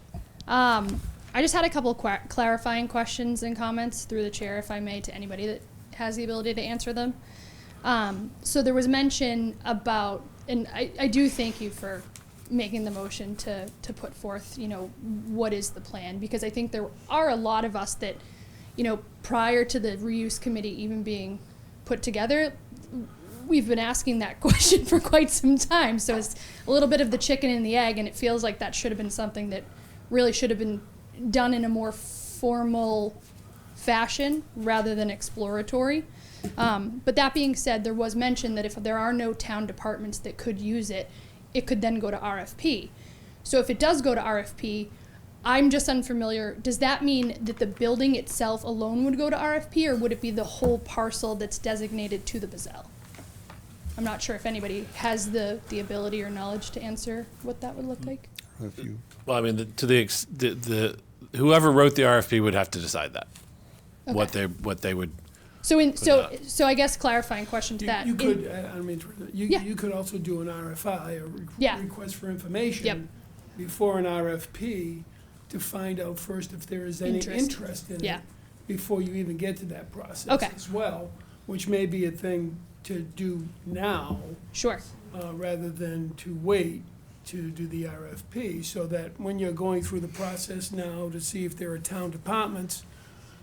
I just had a couple clarifying questions and comments through the chair, if I may, to anybody that has the ability to answer them. So there was mention about, and I do thank you for making the motion to put forth, what is the plan? Because I think there are a lot of us that, prior to the reuse committee even being put together, we've been asking that question for quite some time. So it's a little bit of the chicken and the egg, and it feels like that should have been something that really should have been done in a more formal fashion rather than exploratory. But that being said, there was mention that if there are no town departments that could use it, it could then go to RFP. So if it does go to RFP, I'm just unfamiliar. Does that mean that the building itself alone would go to RFP, or would it be the whole parcel that's designated to the Buzzell? I'm not sure if anybody has the ability or knowledge to answer what that would look like. If you, Well, I mean, the whoever wrote the RFP would have to decide that, what they would. So I guess clarifying question to that. You could, I don't mean to, Yeah. you could also do an RFI, a Yeah. request for information. Yep. Before an RFP, to find out first if there is any interest in Yeah. it, before you even get to that process Okay. as well, which may be a thing to do now, Sure. rather than to wait to do the RFP, so that when you're going through the process now to see if there are town departments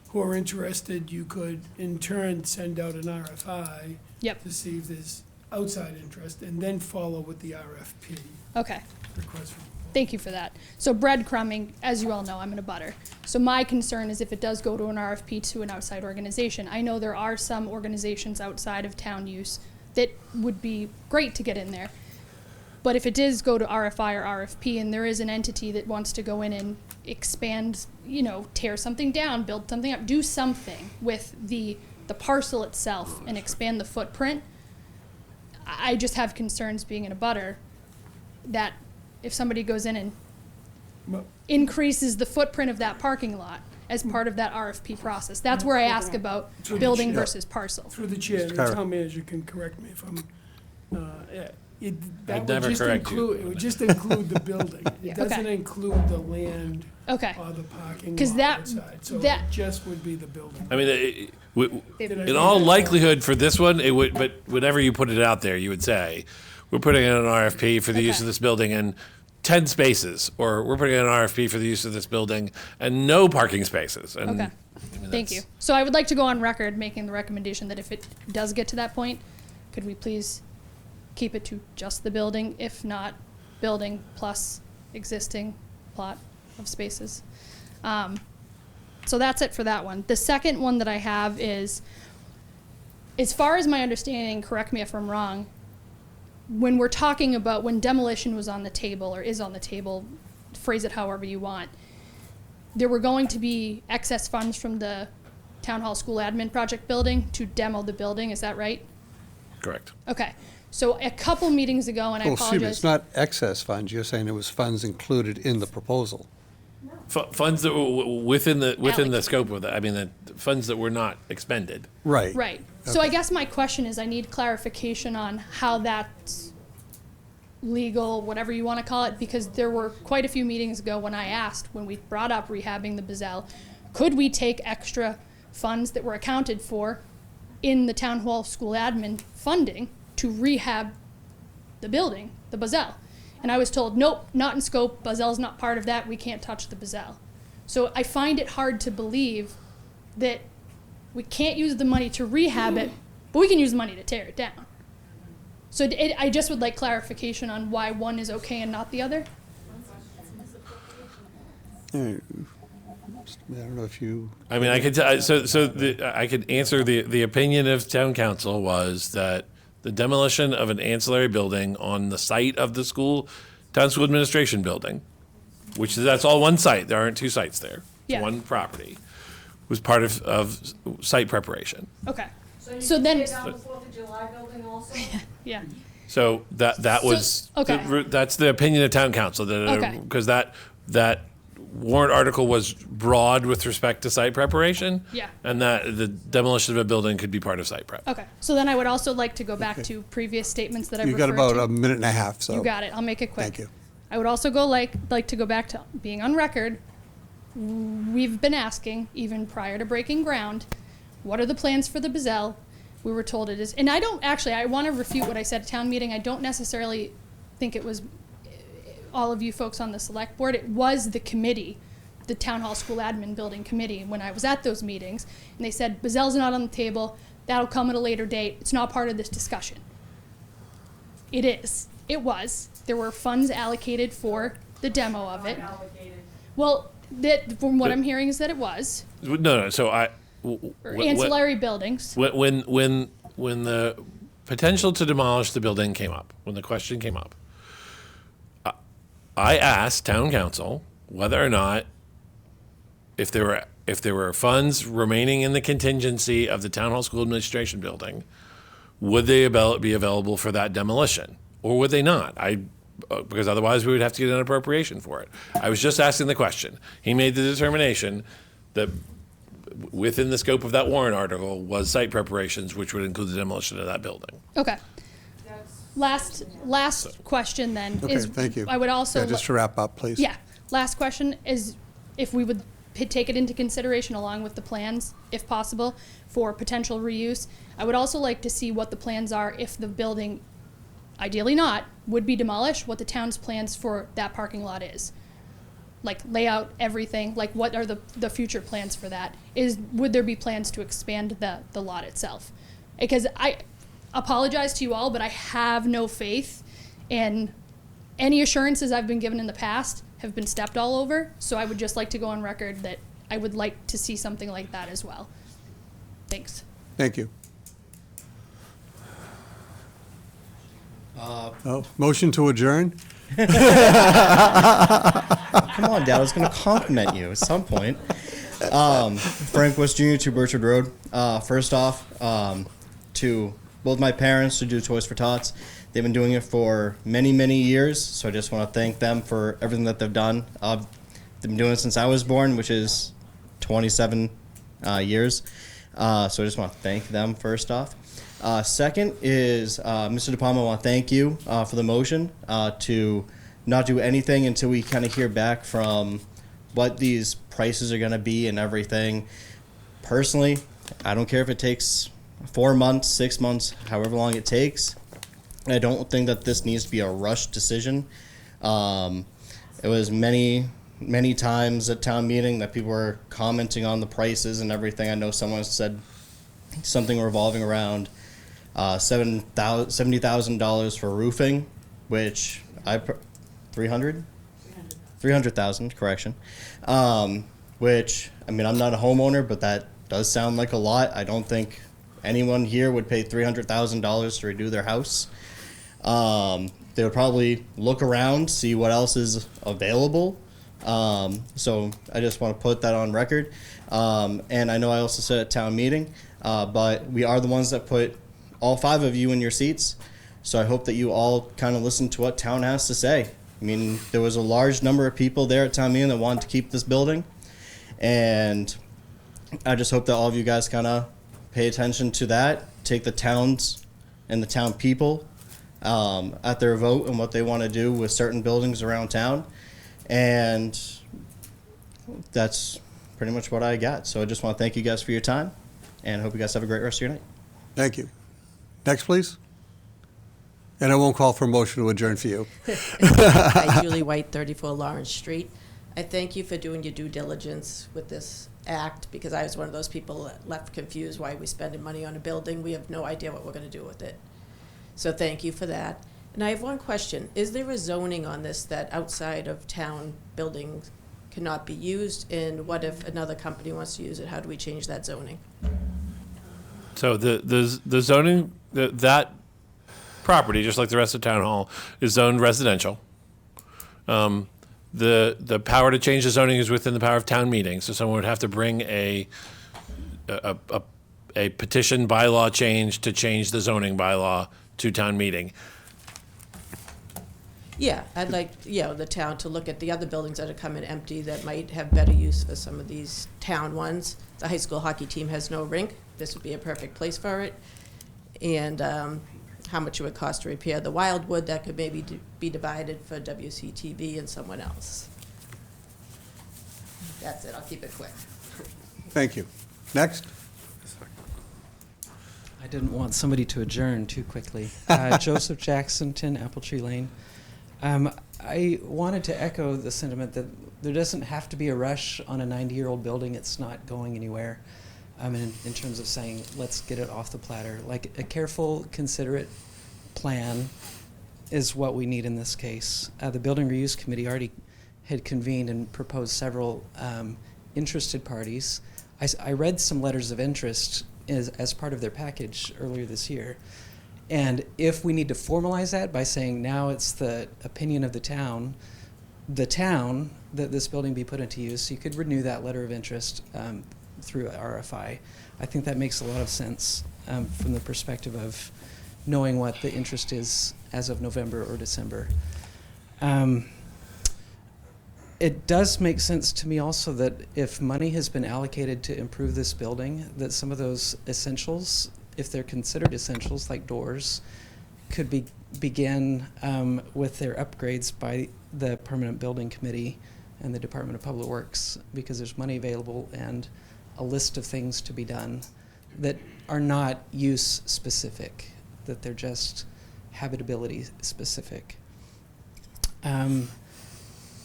who are interested, you could in turn send out an RFI Yep. to see if there's outside interest, and then follow with the RFP, Okay. request for. Thank you for that. So breadcrumbing, as you all know, I'm in a butter. So my concern is if it does go to an RFP to an outside organization. I know there are some organizations outside of town use that would be great to get in there. But if it does go to RFI or RFP and there is an entity that wants to go in and expand, tear something down, build something up, do something with the parcel itself and expand the footprint, I just have concerns being in a butter that if somebody goes in and Well- increases the footprint of that parking lot as part of that RFP process, that's where I ask about building versus parcel. Through the chair, the Karen. town manager can correct me if I'm, that I'd would never just correct you. include, it would just include the building. It doesn't Okay. include the land Okay. or the parking 'Cause lot that- outside, so it that- just would be the building. I mean, in all likelihood for this one, it would. But whenever you put it out there, you would say, "We're putting in an RFP for the use Okay. of this building," and 10 spaces, or we're putting in an RFP for the use of this building and no parking spaces. And, Okay. Thank you. So I would like to go on record making the recommendation that if it does get to that point, could we please keep it to just the building, if not building plus existing plot of spaces? So that's it for that one. The second one that I have is, as far as my understanding, correct me if I'm wrong, when we're talking about when demolition was on the table or is on the table, phrase it however you want, there were going to be excess funds from the Town Hall School Admin Project building to demo the building, is that right? Correct. Okay, so a couple meetings ago, and I Oh, excuse me, apologize. it's not excess funds, you're saying it was funds included in the proposal. Funds that were within the Allocated. scope of that. I mean, the funds that were not expended. Right. Right, so I guess my question is, I need clarification on how that's legal, whatever you want to call it, because there were quite a few meetings ago when I asked, when we brought up rehabbing the Buzzell, could we take extra funds that were accounted for in the Town Hall School Admin funding to rehab the building, the Buzzell? And I was told, nope, not in scope, Buzzell's not part of that, we can't touch the Buzzell. So I find it hard to believe that we can't use the money to rehab it, but we can use the money to tear it down. So I just would like clarification on why one is okay and not the other. I don't know if you, I mean, I could I could answer the opinion of town council was that the demolition of an ancillary building on the site of the town school administration building, which that's all one site. There aren't two sites there. Yeah. It's one property, was part of site preparation. Okay. So then, down the 4th of July building also? yeah, So that was okay. that's the opinion of town council Okay. because that warrant article was broad with respect to site preparation. Yeah. And that the demolition of a building could be part of site prep. Okay. So then I would also like to go back to previous statements that I've you've referred got about to. a minute and a half, so. You got it. I'll make it quick. Thank you. I would also like to go back to being on record. We've been asking, even prior to breaking ground, what are the plans for the Buzzell? We were told it is, and I want to refute what I said at town meeting. I don't necessarily think it was all of you folks on the select board. It was the committee, the Town Hall School Admin Building Committee, when I was at those meetings, and they said, Buzzell's not on the table, that'll come at a later date, it's not part of this discussion. It is. It was. There were funds allocated for the demo of it. Well, from what I'm hearing is that it was, No. So or ancillary buildings. when the potential to demolish the building came up, when the question came up, I asked town council whether or not if there were funds remaining in the contingency of the town hall school administration building, would they be available for that demolition, or would they not? Because otherwise we would have to get an appropriation for it. I was just asking the question. He made the determination that within the scope of that warrant article was site preparations, which would include the demolition of that building. Okay. Last question then Okay, is. thank you. I would also. Yeah, just to wrap up, please. Yeah. Last question is if we would take it into consideration along with the plans, if possible, for potential reuse. I would also like to see what the plans are if the building, ideally not, would be demolished, what the town's plans for that parking lot is. Like layout, everything, like what are the future plans for that? Would there be plans to expand the lot itself? Because I apologize to you all, but I have no faith, and any assurances I've been given in the past have been stepped all over, so I would just like to go on record that I would like to see something like that as well. Thanks. Thank you. Motion to adjourn? Come on, Dad. I was going to compliment you at some point. Frank West Jr. to Burchard Road. First off, to both my parents to do Toys for Tots. They've been doing it for many, many years, so I just want to thank them for everything that they've done. They've been doing it since I was born, which is 27 years. So I just want to thank them first off. Second is, Mr. De Palma, I want to thank you for the motion to not do anything until we kind of hear back from what these prices are going to be and everything. Personally, I don't care if it takes 4 months, 6 months, however long it takes. I don't think that this needs to be a rushed decision. it was many times at town meeting that people were commenting on the prices and everything. I know someone said something revolving around $70,000 for roofing, which $300,000, correction. Which, I mean, I'm not a homeowner, but that does sound like a lot. I don't think anyone here would pay $300,000 to redo their house. They would probably look around, see what else is available. So I just want to put that on record. And I know I also said at town meeting, but we are the ones that put all 5 of you in your seats. So I hope that you all kind of listen to what town has to say. I mean, there was a large number of people there at town meeting that wanted to keep this building. And I just hope that all of you guys kind of pay attention to that, take the towns and the town people at their vote and what they want to do with certain buildings around town. And that's pretty much what I got. So I just want to thank you guys for your time, and hope you guys have a great rest of your night. Thank you. Next, please. And I won't call for a motion to adjourn for you. Hi, Julie White, 34 Lawrence Street. I thank you for doing your due diligence with this act, because I was one of those people that left confused why we're spending money on a building. We have no idea what we're going to do with it. So thank you for that. And I have one question. Is there a zoning on this that outside of town buildings cannot be used? And what if another company wants to use it? How do we change that zoning? So the zoning, that property, just like the rest of town hall, is zoned residential. The power to change the zoning is within the power of town meeting. So someone would have to bring a petition bylaw change to change the zoning bylaw to town meeting. Yeah, I'd like, the town to look at the other buildings that are coming empty that might have better use for some of these town ones. The high school hockey team has no rink. This would be a perfect place for it. And how much it would cost to repair the Wildwood, that could maybe be divided for WCTV and someone else. That's it, I'll keep it quick. Thank you. Next. I didn't want somebody to adjourn too quickly. Joseph Jackson, 10 Apple Tree Lane. I wanted to echo the sentiment that there doesn't have to be a rush on a 90-year-old building. It's not going anywhere. In terms of saying, let's get it off the platter. Like a careful, considerate plan is what we need in this case. The Building Reuse Committee already had convened and proposed several interested parties. I read some letters of interest as part of their package earlier this year. And if we need to formalize that by saying now it's the opinion of the town that this building be put into use, you could renew that letter of interest through RFI. I think that makes a lot of sense from the perspective of knowing what the interest is as of November or December. It does make sense to me also that if money has been allocated to improve this building, that some of those essentials, if they're considered essentials like doors, could begin with their upgrades by the Permanent Building Committee and the Department of Public Works, because there's money available and a list of things to be done that are not use specific, that they're just habitability specific.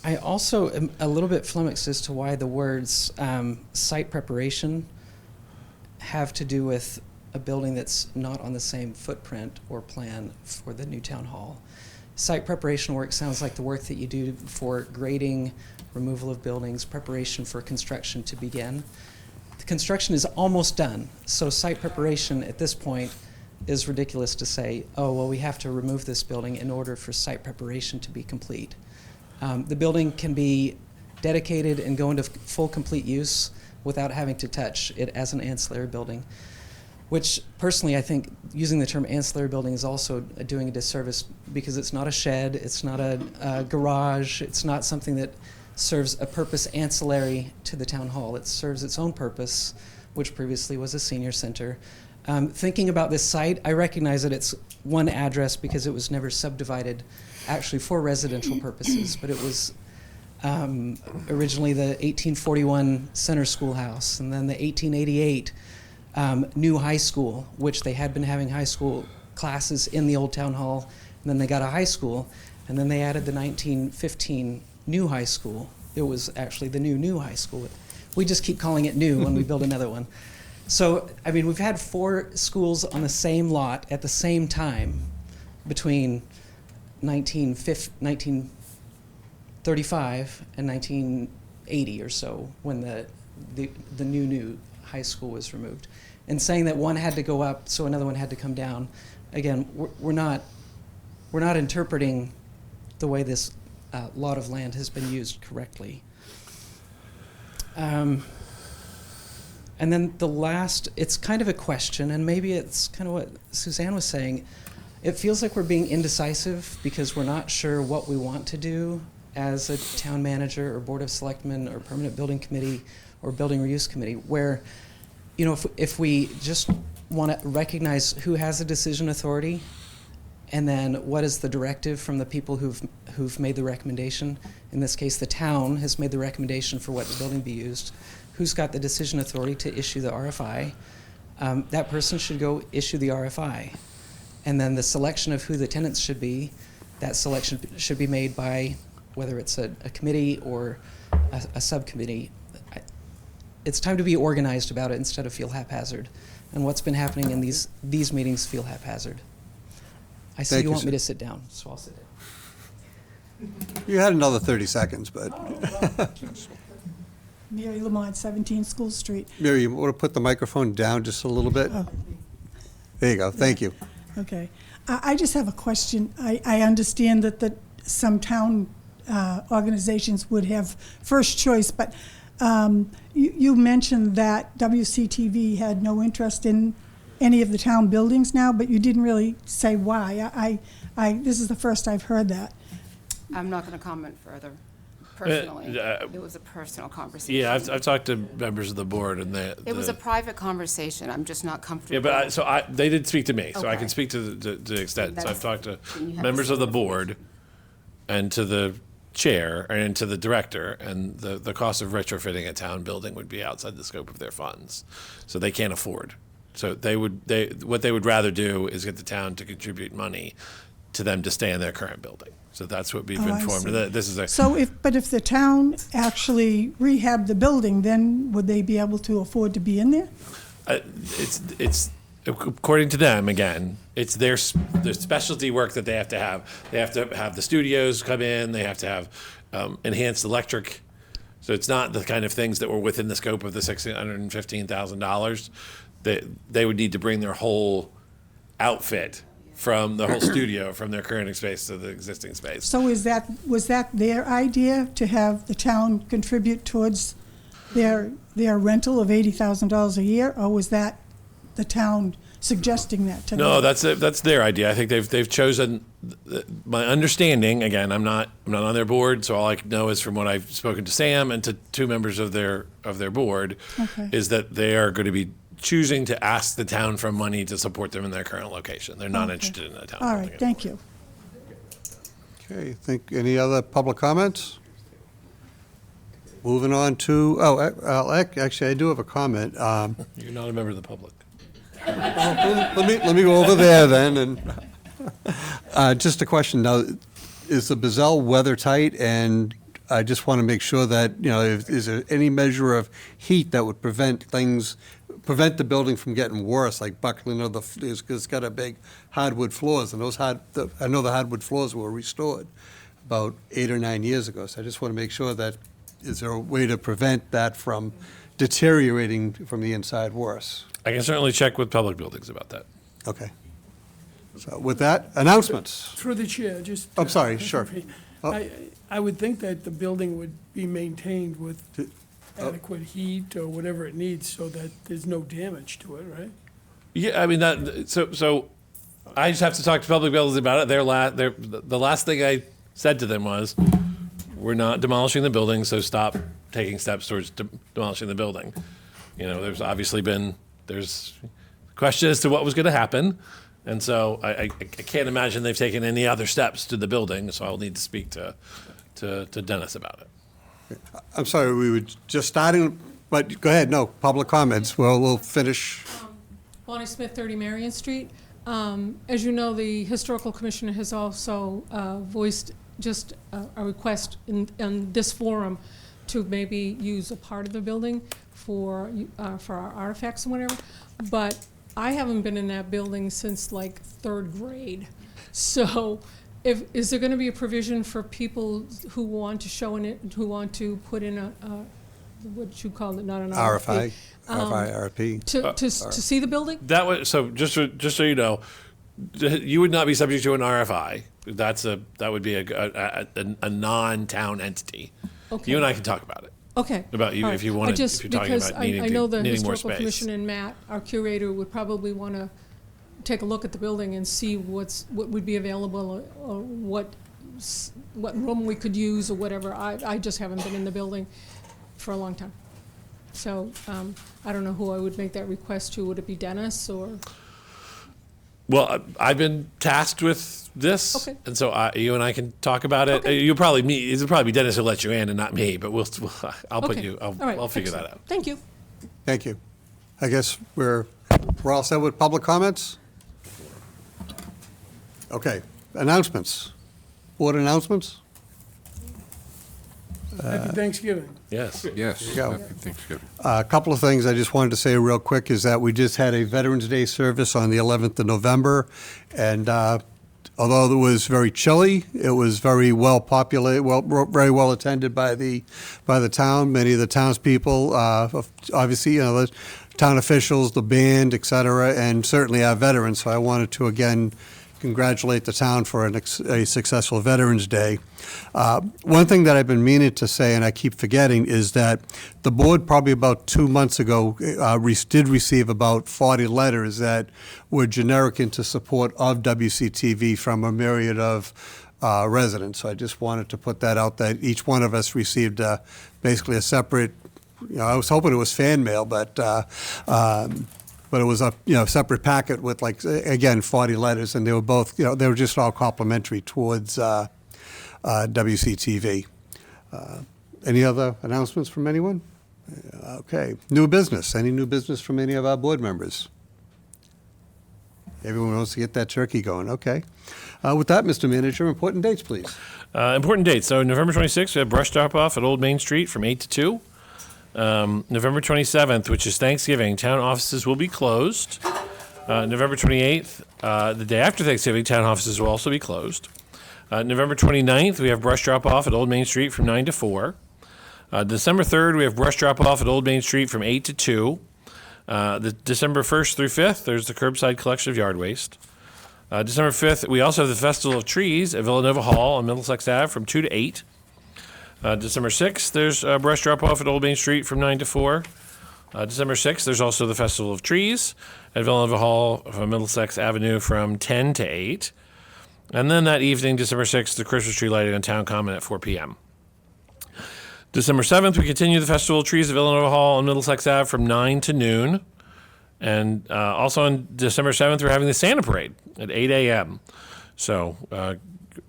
I also am a little bit flummoxed as to why the words site preparation have to do with a building that's not on the same footprint or plan for the new town hall. Site preparation work sounds like the work that you do for grading, removal of buildings, preparation for construction to begin. The construction is almost done, so site preparation at this point is ridiculous to say, oh, well, we have to remove this building in order for site preparation to be complete. The building can be dedicated and go into full complete use without having to touch it as an ancillary building, which personally I think using the term ancillary building is also doing a disservice, because it's not a shed, it's not a garage, it's not something that serves a purpose ancillary to the town hall. It serves its own purpose, which previously was a senior center. Thinking about this site, I recognize that it's one address because it was never subdivided actually for residential purposes, but it was originally the 1841 center schoolhouse, and then the 1888 new high school, which they had been having high school classes in the old town hall, and then they got a high school, and then they added the 1915 new high school. It was actually the new high school. We just keep calling it new when we build another one. So, I mean, we've had 4 schools on the same lot at the same time between 1935 and 1980 or so, when the new high school was removed. And saying that one had to go up, so another one had to come down. Again, we're not interpreting the way this lot of land has been used correctly. And then the last, it's kind of a question, and maybe it's kind of what Suzanne was saying. It feels like we're being indecisive because we're not sure what we want to do as a town manager or board of selectmen or permanent building committee or building reuse committee, where, you know, if we just want to recognize who has the decision authority, and then what is the directive from the people who've made the recommendation. In this case, the town has made the recommendation for what the building be used. Who's got the decision authority to issue the RFI? That person should go issue the RFI. And then the selection of who the tenants should be, that selection should be made by whether it's a committee or a subcommittee. It's time to be organized about it instead of feel haphazard. And what's been happening in these meetings feel haphazard. I see you want me to sit down, so I'll sit down. You had another 30 seconds, but. Mary Lamont, 17 School Street. Mary, you want to put the microphone down just a little bit? Oh. There you go. Thank you. Okay. I just have a question. I understand that some town organizations would have first choice, but you mentioned that WCTV had no interest in any of the town buildings now, but you didn't really say why. This is the first I've heard that. I'm not going to comment further. Personally, it was a personal conversation. Yeah, I've talked to members of the board, and it was a private conversation. I'm just not comfortable. Yeah, but they did speak to me, so I Okay. can speak to the extent. So I've talked to Then you have members to of the say board, and to the chair, and to the director, and the cost of retrofitting a town building would be outside the scope of their funds, so they can't afford. So what they would rather do is get the town to contribute money to them to stay in their current building. So that's what we've informed. This is a So if the town actually rehabbed the building, then would they be able to afford to be in there? it's according to them, again, it's their specialty work that they have to have. They have to have the studios come in. They have to have enhanced electric. So it's not the kind of things that were within the scope of the $615,000. They would need to bring their whole outfit from the whole studio, from their current space to the existing space. So was that their idea, to have the town contribute towards their rental of $80,000 a year, or was that the town suggesting that to them? No, that's their idea. I think they've chosen. My understanding, again, I'm not on their board, so all I know is from what I've spoken to Sam and to 2 members of their board, Okay. is that they are going to be choosing to ask the town for money to support them in their current location. They're not Okay. interested in a town All building right, thank you. Okay, any other public comments? Moving on to, actually, I do have a comment. You're not a member of the public. Let me go over there then, and just a question now, is the Buzzell weather tight? And I just want to make sure that, is there any measure of heat that would prevent the building from getting worse, like buckling of because it's got a big hardwood floors, and I know the hardwood floors were restored about 8 or 9 years ago, so I just want to make sure that, is there a way to prevent that from deteriorating from the inside worse? I can certainly check with public buildings about that. Okay. So with that, announcements. Through the chair, just. I'm sorry, sure. Oh. I would think that the building would be maintained with adequate heat or whatever it needs so that there's no damage to it, right? Yeah, I mean so I just have to talk to public buildings about it. The last thing I said to them was, we're not demolishing the building, so stop taking steps towards demolishing the building. There's obviously been question as to what was going to happen, and so I can't imagine they've taken any other steps to the building. So I'll need to speak to Dennis about it. I'm sorry, we were just starting, but go ahead, no, public comments, we'll finish. Bonnie Smith, 30 Marion Street. As you know, the Historical Commissioner has also voiced just a request in this forum to maybe use a part of the building for our artifacts and whatever. But I haven't been in that building since like 3rd grade. So is there going to be a provision for people who want to show in it, who want to put in a what you call it, not an RFI, RFP, RFI. to see the building? That was so. Just so you know, you would not be subject to an RFI. That would be a non-town entity. Okay. You and I can talk about it. Okay. About you All if you right. want to. Just If you're talking because about needing I know the needing more Historical space. Commission and Matt, our curator, would probably want to take a look at the building and see what would be available or what room we could use or whatever. I just haven't been in the building for a long time. So I don't know who I would make that request to. Would it be Dennis or? Well, I've been tasked with this, Okay. and so you and I can talk about it. Okay. You'll probably it'll probably be Dennis who'll let you in, and not me. But I'll put Okay. you. All right. I'll figure that Excellent. out. Thank you. Thank you. I guess we're all set with public comments? Okay, announcements. Board announcements? Happy Thanksgiving. Yes. Yes. you go. Happy Thanksgiving. A couple of things I just wanted to say real quick is that we just had a Veterans Day service on the 11th of November, and although it was very chilly, it was very well populated, very well attended by the town. Many of the townspeople, obviously, the town officials, the band, et cetera, and certainly our veterans. So I wanted to again congratulate the town for a successful Veterans Day. One thing that I've been meaning to say, and I keep forgetting, is that the board probably about 2 months ago did receive about 40 letters that were generic into support of WCTV from a myriad of residents. So I just wanted to put that out, that each one of us received basically a separate, I was hoping it was fan mail, but it was a separate packet with, like, again, 40 letters, and they were both, they were just all complimentary towards WCTV. Any other announcements from anyone? Okay. New business. Any new business from any of our board members? Everyone wants to get that turkey going. Okay. With that, Mr. Manager, important dates, please. Important dates. So November 26th, we have brush drop-off at Old Main Street from 8 to 2. November 27th, which is Thanksgiving, town offices will be closed. November 28th, the day after Thanksgiving, town offices will also be closed. November 29th, we have brush drop-off at Old Main Street from 9 to 4. December 3rd, we have brush drop-off at Old Main Street from 8 to 2. The December 1st through 5th, there's the curbside collection of yard waste. December 5th, we also have the Festival of Trees at Villanova Hall on Middlesex Ave from 2 to 8. December 6th, there's a brush drop-off at Old Main Street from 9 to 4. December 6th, there's also the Festival of Trees at Villanova Hall from Middlesex Avenue from 10 to 8. And then that evening, December 6th, the Christmas tree lighting on Town Common at 4 p.m. December 7th, we continue the Festival of Trees at Villanova Hall on Middlesex Ave from 9 to noon. And also on December 7th, we're having the Santa Parade at 8 a.m. So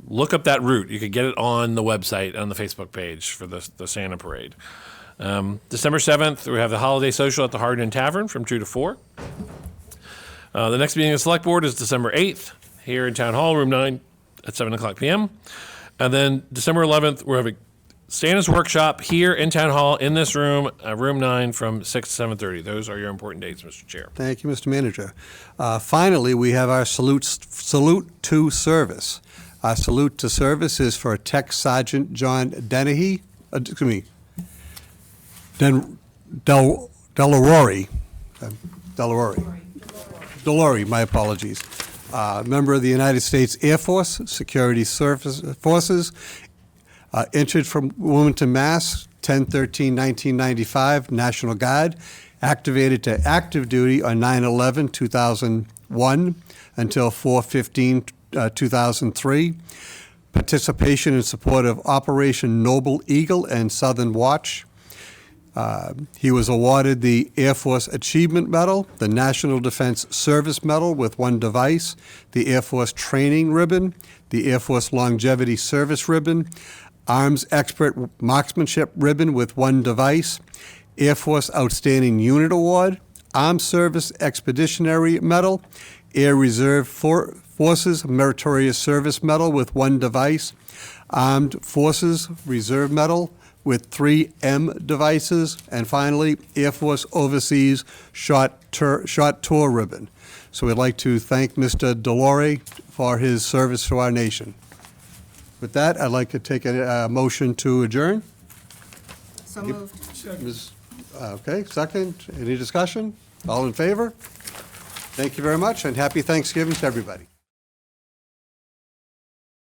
look up that route. You could get it on the website, on the Facebook page for the Santa Parade. December 7th, we have the Holiday Social at the Hardin Tavern from 2 to 4. The next meeting of the Select Board is December 8th here in Town Hall, room 9 at 7 o'clock p.m. And then December 11th, we're having Santa's Workshop here in Town Hall in this room, room 9 from 6 to 7:30. Those are your important dates, Mr. Chair. Thank you, Mr. Manager. Finally, we have our salute to service. Our salute to service is for Tech Sergeant John Dennehy, Delorey, my apologies. Member of the United States Air Force, Security Forces, entered from Wilmington, Mass., 10/13/1995, National Guard, activated to active duty on 9/11/2001 until 4/15/2003. Participation in support of Operation Noble Eagle and Southern Watch. He was awarded the Air Force Achievement Medal, the National Defense Service Medal with 1 device, the Air Force Training Ribbon, the Air Force Longevity Service Ribbon, Arms Expert Marksmanship Ribbon with 1 device, Air Force Outstanding Unit Award, Armed Service Expeditionary Medal, Air Reserve Forces Meritorious Service Medal with 1 device, Armed Forces Reserve Medal with 3 M devices, and finally, Air Force Overseas Shot Tour Ribbon. So we'd like to thank Mr. Delore for his service to our nation. With that, I'd like to take a motion to adjourn. So moved. Okay, second. Any discussion? All in favor? Thank you very much, and happy Thanksgiving to everybody.